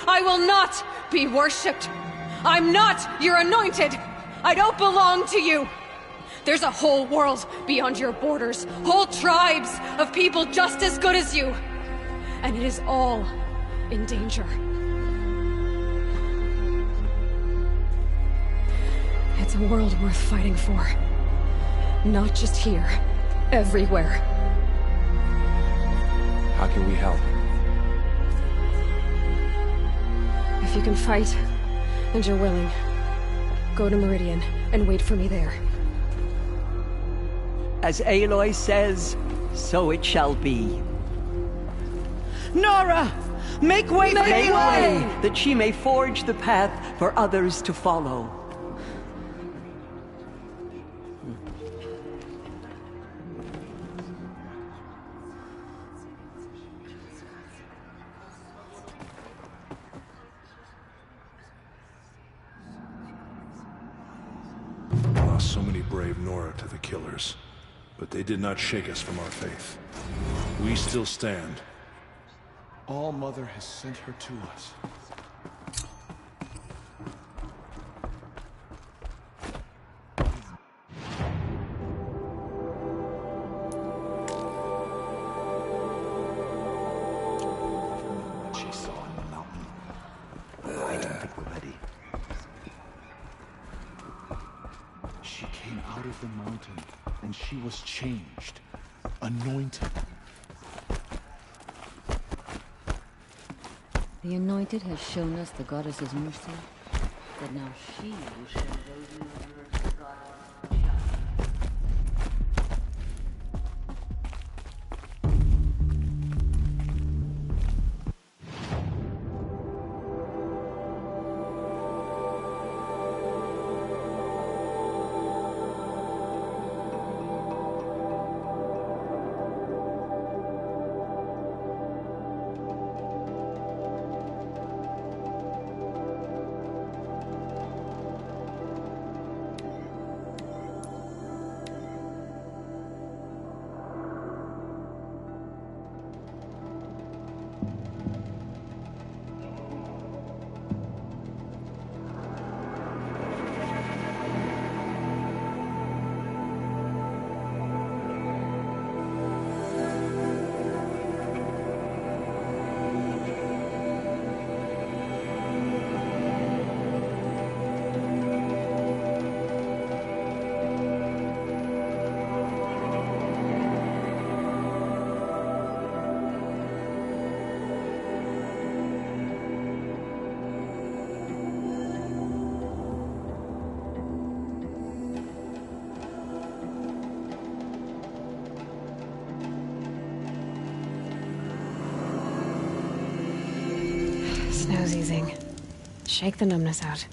I will not be worshipped. I'm not your anointed. I don't belong to you. There's a whole world beyond your borders, whole tribes of people just as good as you. And it is all in danger. It's a world worth fighting for. Not just here, everywhere. How can we help? If you can fight, and you're willing, Go to Meridian, and wait for me there. As Aloy says, so it shall be. Nora! Make way for Aloy, that she may forge the path for others to follow. Lost so many brave Nora to the killers, but they did not shake us from our faith. We still stand. All Mother has sent her to us. What she saw in the mountain. I don't think we're ready. She came out of the mountain, and she was changed, anointed. The Anointed has shown us the Goddess's mercy, but now she will show those who murder the Goddess. Snow's easing. Shake the numbness out.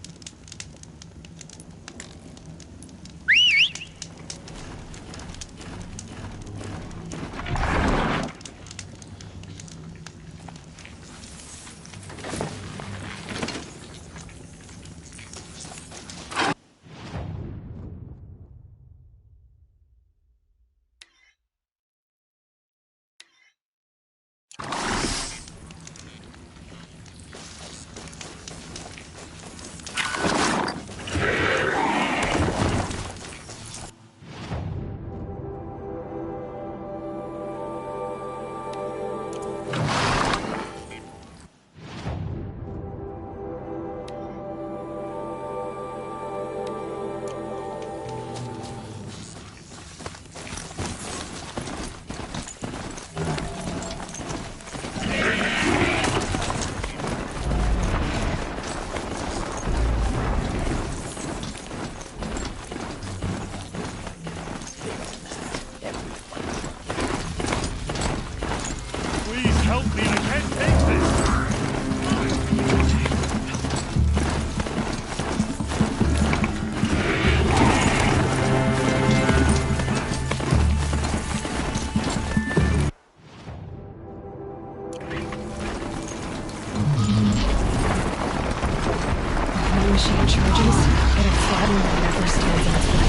Machine charges, but a flatten never stands in its way.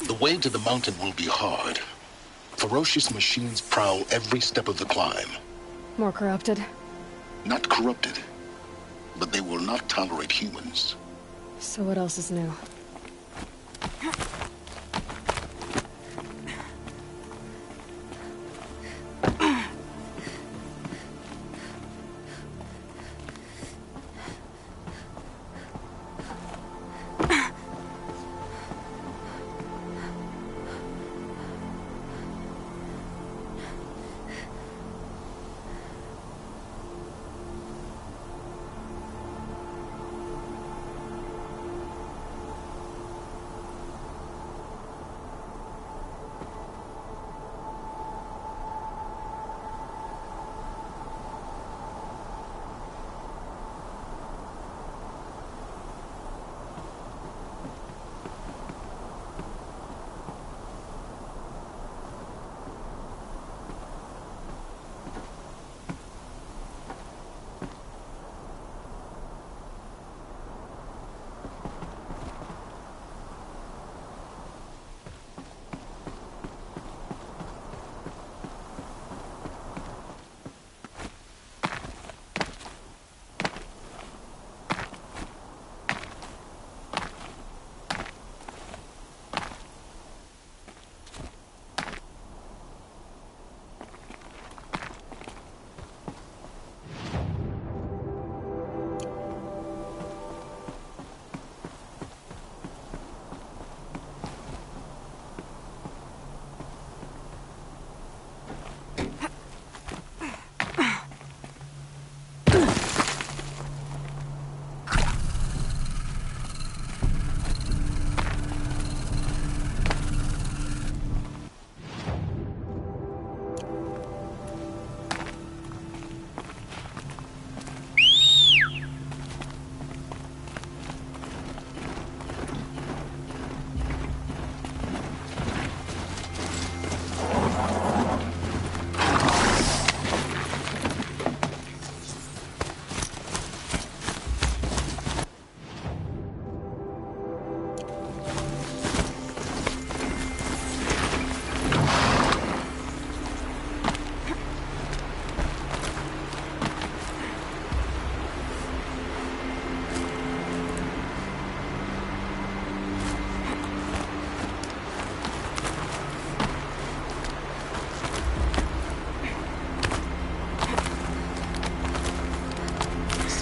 The way to the mountain will be hard. Ferocious machines prowl every step of the climb. More corrupted? Not corrupted, but they will not tolerate humans. So what else is new?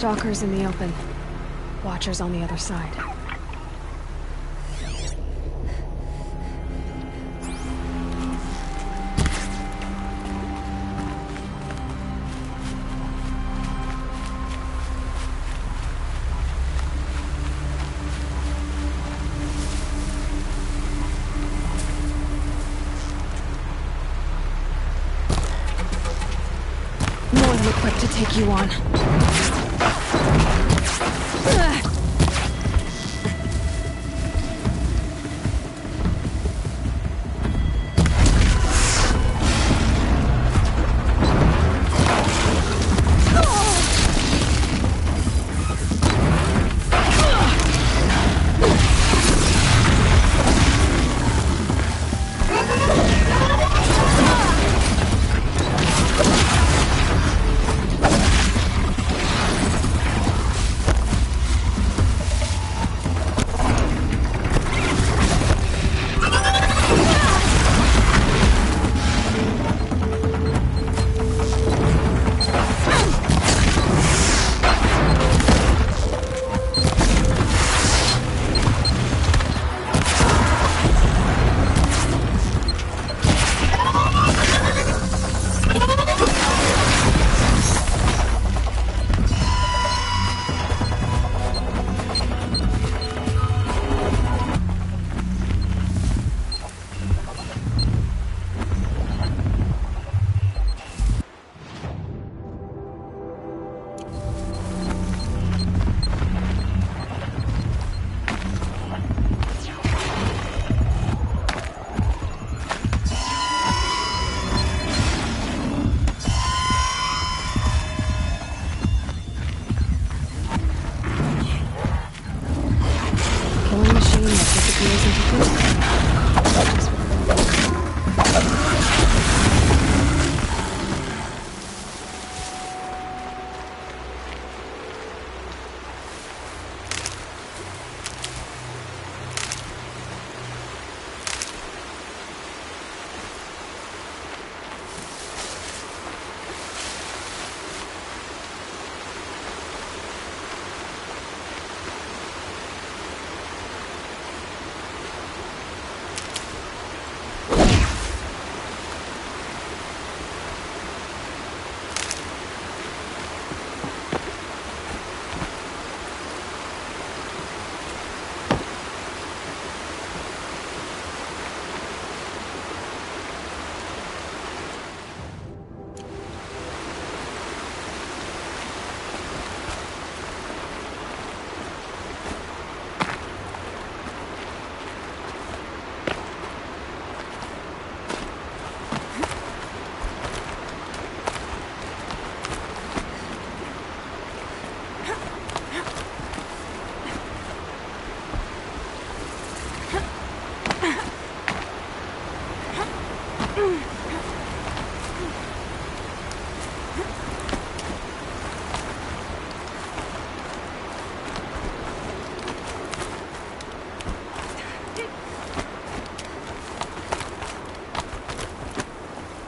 Stalkers in the open. Watchers on the other side. More than equipped to take you on.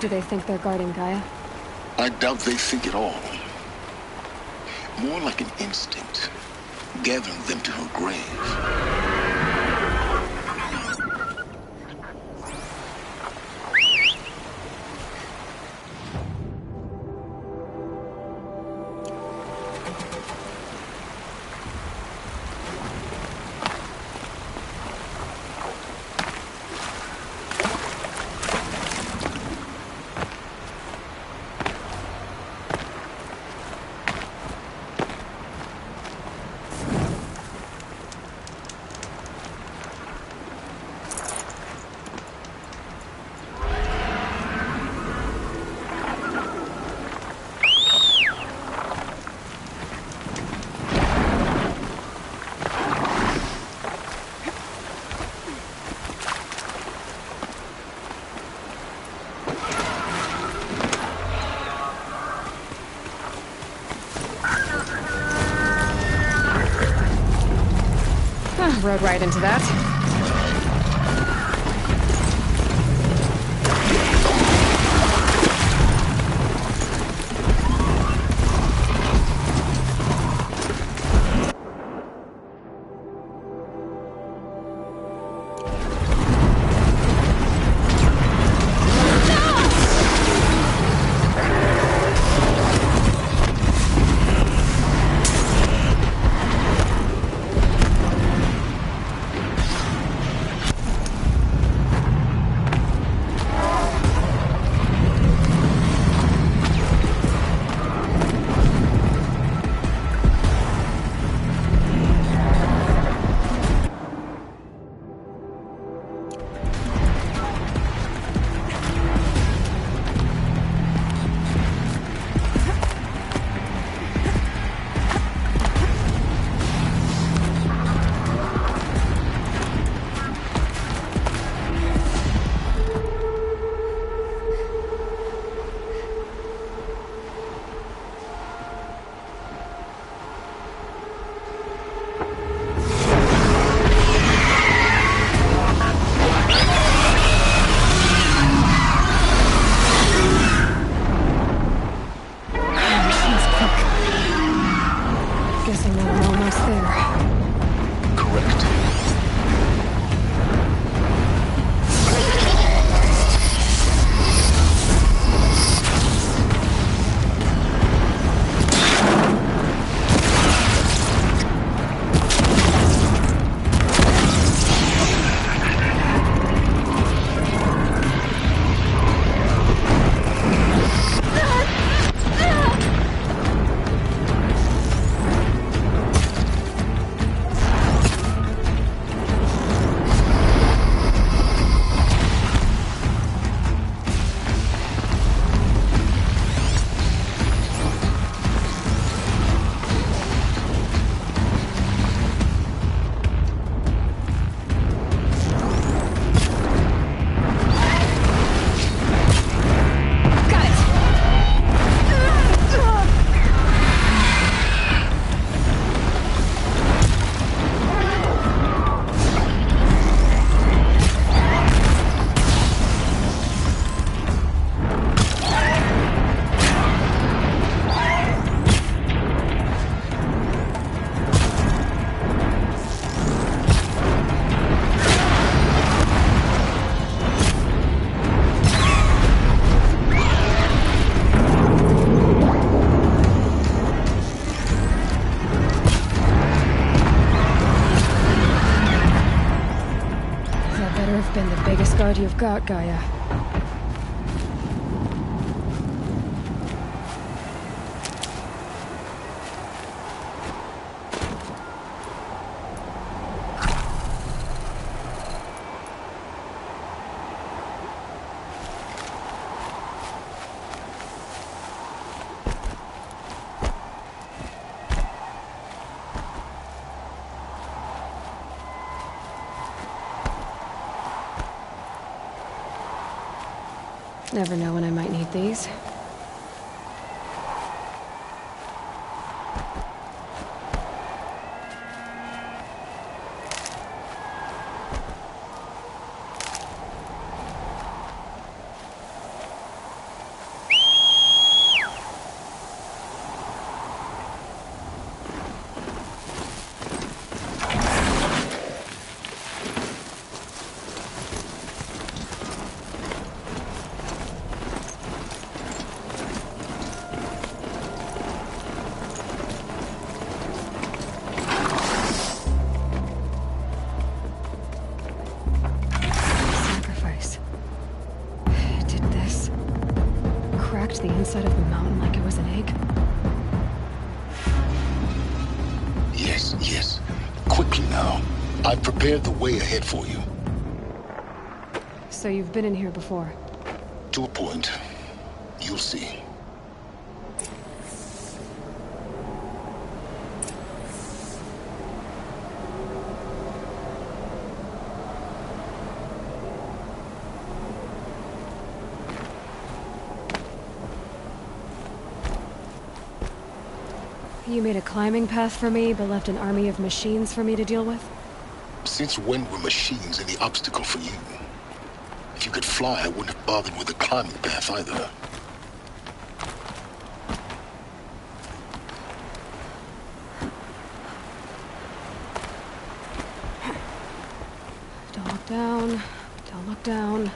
Do they think they're guarding Gaia? I doubt they think at all. More like an instinct, gathering them to her grave. Rode right into that. better have been the biggest guard you've got, Gaia. Never know when I might need these. The inside of the mountain like it was an egg? Yes, yes. Quickly now. I've prepared the way ahead for you. So you've been in here before? To a point. You'll see. You made a climbing path for me, but left an army of machines for me to deal with? Since when were machines any obstacle for you? If you could fly, I wouldn't have bothered with the climbing path either. Don't look down. Don't look down.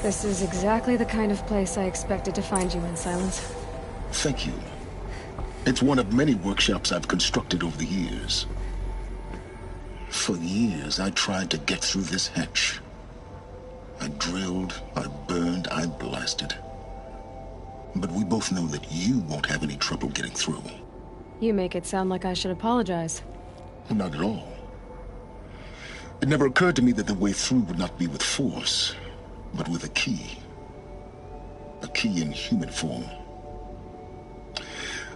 This is exactly the kind of place I expected to find you in, Silence. Thank you. It's one of many workshops I've constructed over the years. For years, I tried to get through this hatch. I drilled, I burned, I blasted. But we both know that you won't have any trouble getting through. You make it sound like I should apologize. Not at all. It never occurred to me that the way through would not be with force, but with a key. A key in human form.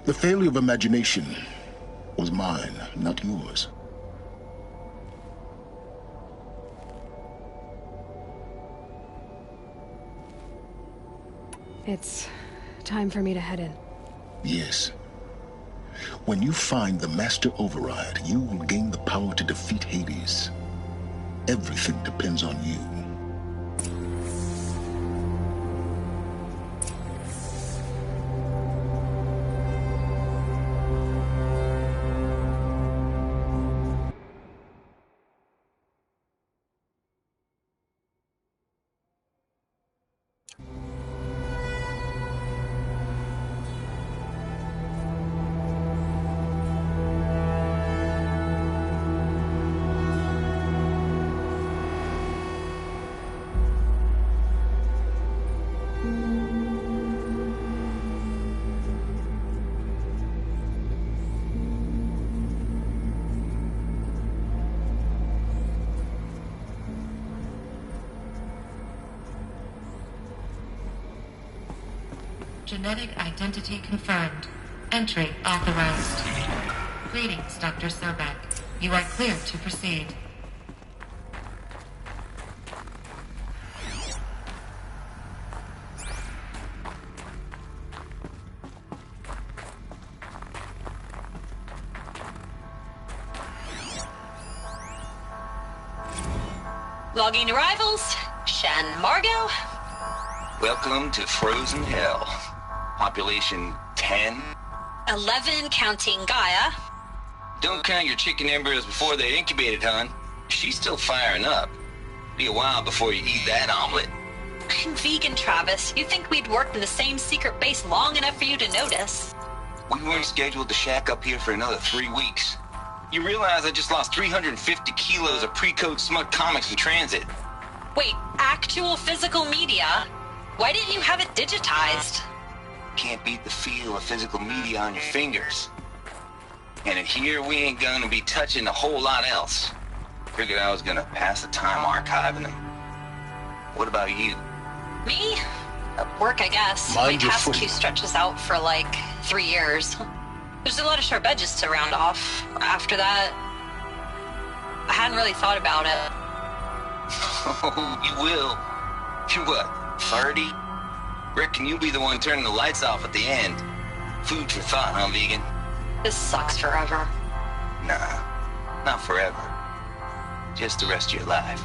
The failure of imagination was mine, not yours. It's time for me to head in. Yes. When you find the Master Override, you will gain the power to defeat Hades. Everything depends on you. Genetic identity confirmed. Entry authorized. Greetings, Dr. Sobek. You are clear to proceed. Logging arrivals. Shan Margot. Welcome to Frozen Hell. Population 10. 11 counting Gaia. Don't count your chicken embryos before they're incubated, hon. She's still firing up. Be a while before you eat that omelet. I'm vegan, Travis. You'd think we'd worked in the same secret base long enough for you to notice. We weren't scheduled to shack up here for another 3 weeks. You realize I just lost 350 kilos of pre-code smut comics in transit. Wait, actual physical media? Why didn't you have it digitized? Can't beat the feel of physical media on your fingers. And in here, we ain't gonna be touching a whole lot else. Figured I was gonna pass the time archiving them. What about you? Me? At work, I guess. Mind My your task footing. queue stretches out for like 3 years. There's a lot of sharp edges to round off. After that, I hadn't really thought about it. Oh, you will. You're what, 30? Reckon you'll be the one turning the lights off at the end. Food for thought, huh, vegan? This sucks forever. Nah, not forever. Just the rest of your life.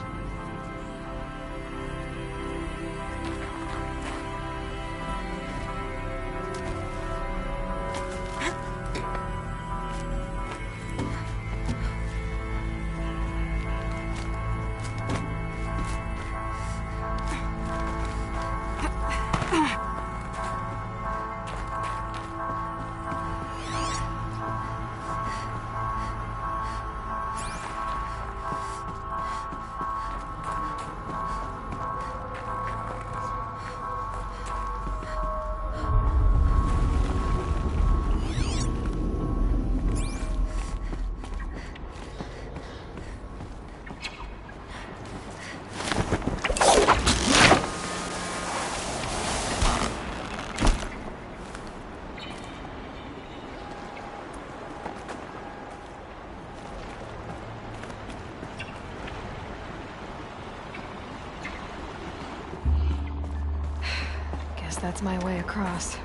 That's my way across.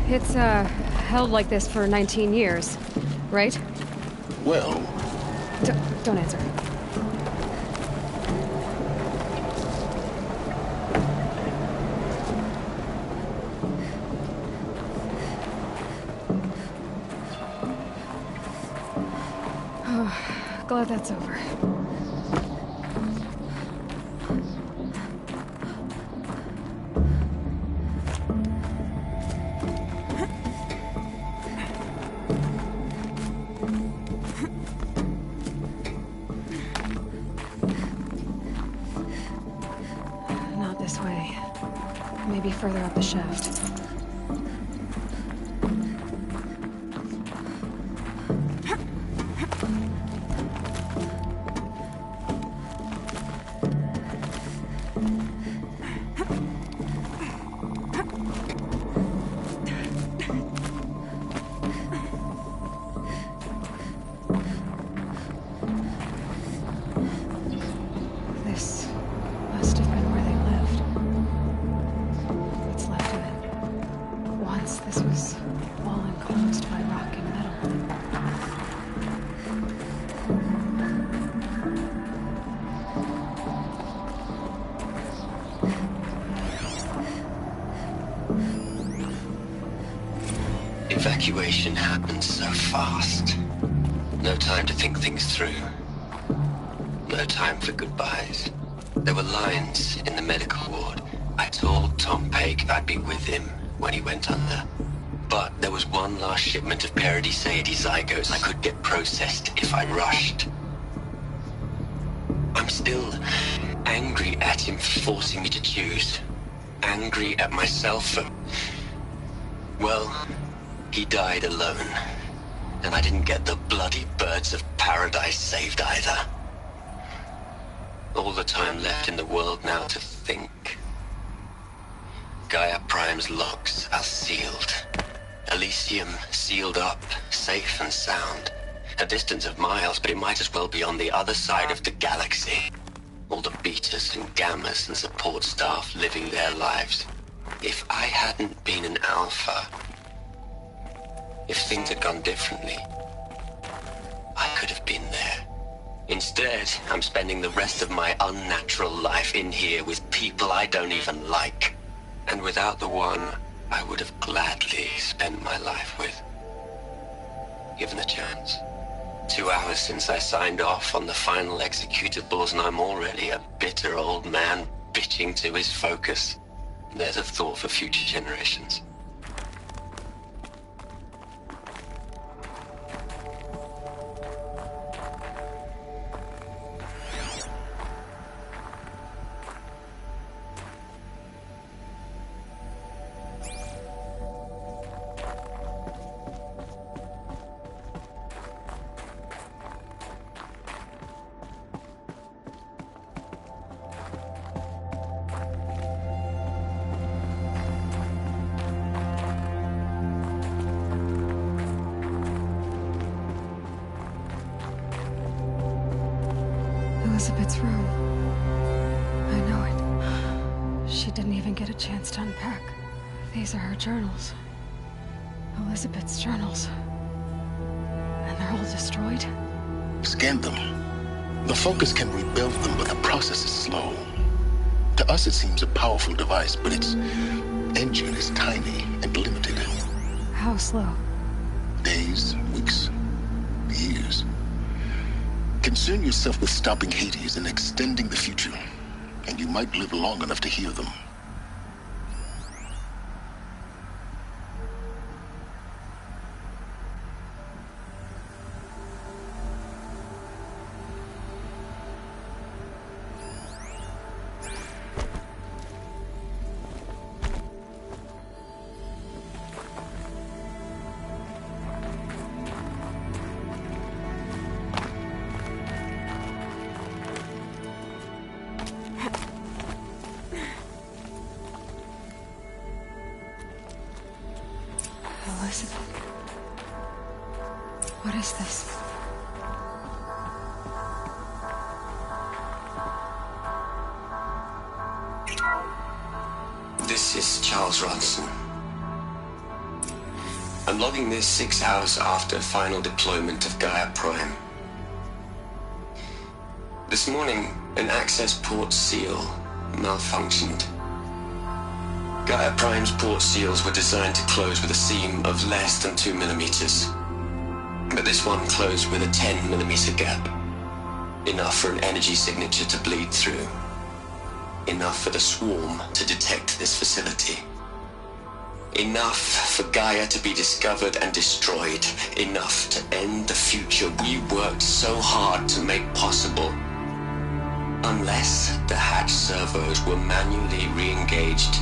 It's, held like this for 19 years, right? Well... Don't answer. Glad that's over. Not this way. Maybe further up the shaft. Evacuation happened so fast. No time to think things through. No time for goodbyes. There were lines in the medical ward. I told Tom Paik I'd be with him when he went under. But there was one last shipment of Paradis-Sadie zygotes I could get processed if I rushed. I'm still angry at him for forcing me to choose. Angry at myself for... well... he died alone, and I didn't get the bloody birds of paradise saved either. All the time left in the world now to think. Gaia Prime's locks are sealed. Elysium sealed up, safe and sound. A distance of miles, but it might as well be on the other side of the galaxy. All the betas and gammas and support staff living their lives. If I hadn't been an alpha... if things had gone differently, I could have been there. Instead, I'm spending the rest of my unnatural life in here with people I don't even like. And without the one I would have gladly spent my life with. Given the chance. 2 hours since I signed off on the final executables, and I'm already a bitter old man bitching to his focus. There's a thought for future generations. Elizabeth's room. I know it. She didn't even get a chance to unpack. These are her journals. Elizabeth's journals. And they're all destroyed? Scan them. The Focus can rebuild them, but the process is slow. To us, it seems a powerful device, but its engine is tiny and limited. How slow? Days, weeks, years. Concern yourself with stopping Hades and extending the future, and you might live long enough to hear them. Elizabeth. What is this? This is Charles Ronson. I'm logging this 6 hours after final deployment of Gaia Prime. This morning, an access port seal malfunctioned. Gaia Prime's port seals were designed to close with a seam of less than 2 millimeters. But this one closed with a 10 millimeter gap. Enough for an energy signature to bleed through. Enough for the swarm to detect this facility. Enough for Gaia to be discovered and destroyed. Enough to end the future we worked so hard to make possible. Unless the hatch servos were manually re-engaged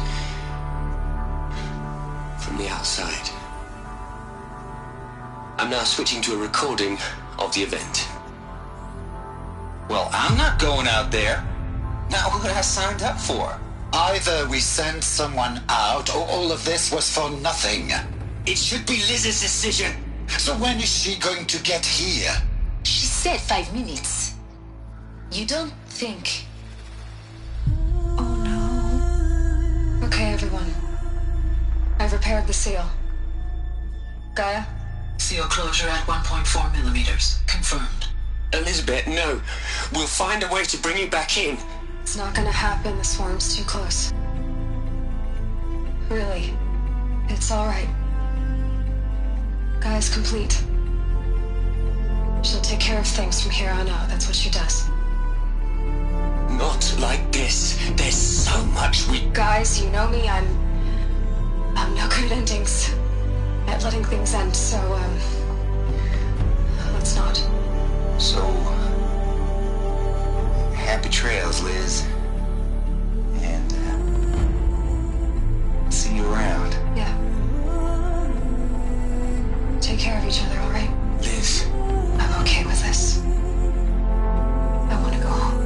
from the outside. I'm now switching to a recording of the event. Well, I'm not going out there. Not what I signed up for. Either we send someone out, or all of this was for nothing. It should be Liz's decision. So when is she going to get here? She said 5 minutes. You don't think... Oh no. Okay, everyone. I've repaired the seal. Gaia? Seal closure at 1.4 millimeters. Confirmed. Elizabeth, no. We'll find a way to bring you back in. It's not gonna happen. The swarm's too close. Really. It's alright. Gaia's complete. She'll take care of things from here on out. That's what she does. Not like this. There's so much we... Guys, you know me. I'm no good at endings. At letting things end, so, let's not. So... happy trails, Liz. And, see you around. Yeah. Take care of each other, alright? Liz. I'm okay with this. I want to go home.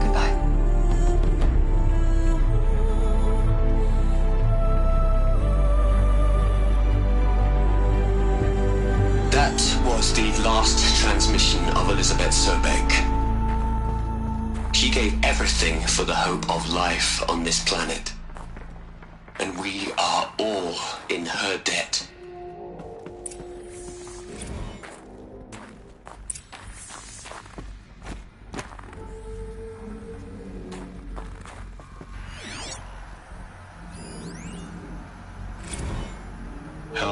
Goodbye. That was the last transmission of Elizabeth Sobeck. She gave everything for the hope of life on this planet. And we are all in her debt.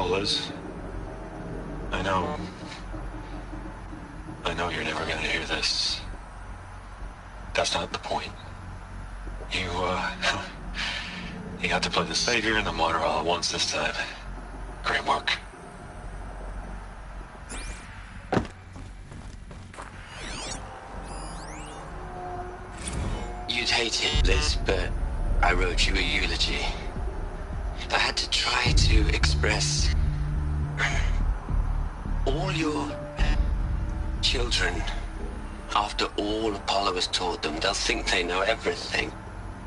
Liz. I know you're never gonna hear this. That's not the point. You got to play the savior and the martyr all at once this time. Great work. You'd hate it, Liz, but I wrote you a eulogy. I had to try to express all your children. After all Apollo has taught them, they'll think they know everything.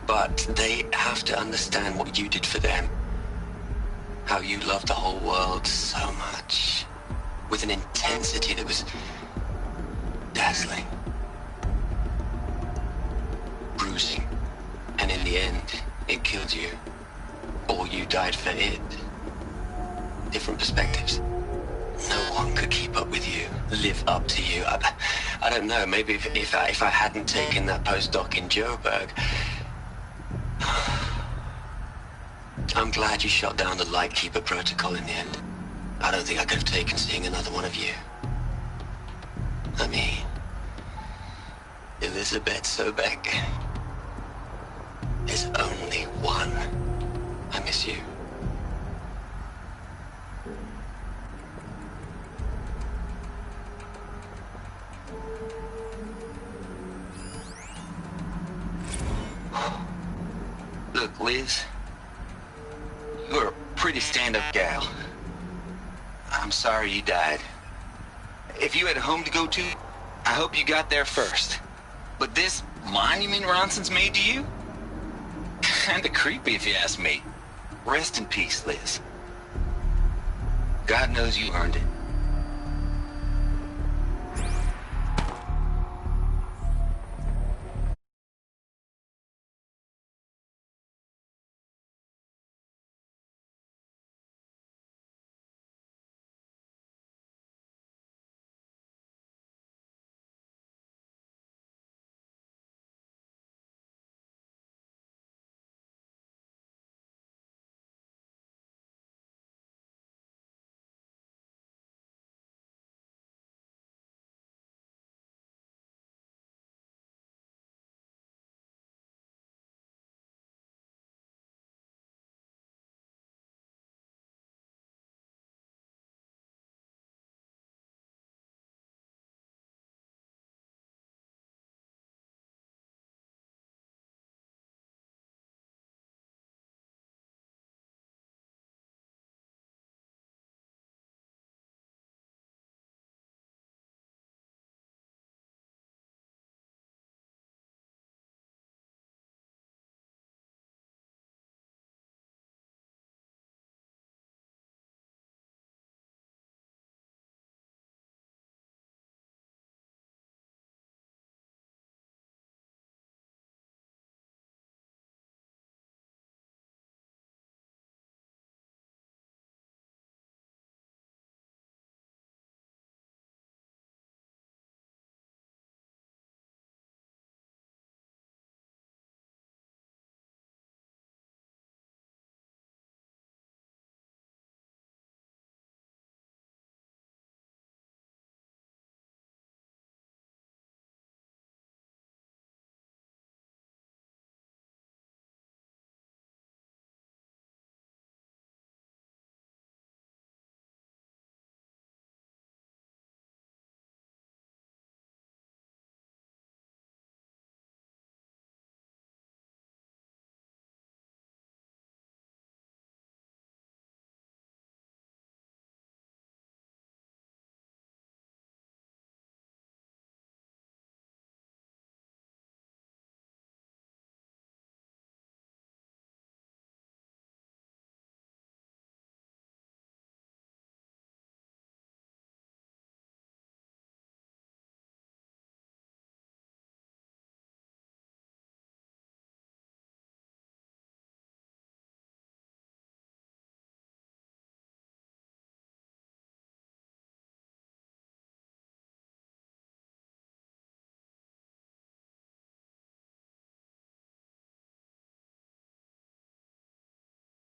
But they have to understand what you did for them. How you loved the whole world so much. With an intensity that was dazzling. Bruising. And in the end, it killed you. Or you died for it. Different perspectives. No one could keep up with you, live up to you. I don't know, maybe if I hadn't taken that postdoc in Joburg. I'm glad you shot down the Lightkeeper protocol in the end. I don't think I could have taken seeing another one of you. I mean, Elizabeth Sobek. There's only one. I miss you. Look, Liz, you're a pretty stand-up gal. I'm sorry you died. If you had a home to go to, I hope you got there first. But this monument Ronson's made to you? Kinda creepy if you ask me. Rest in peace, Liz. God knows you earned it.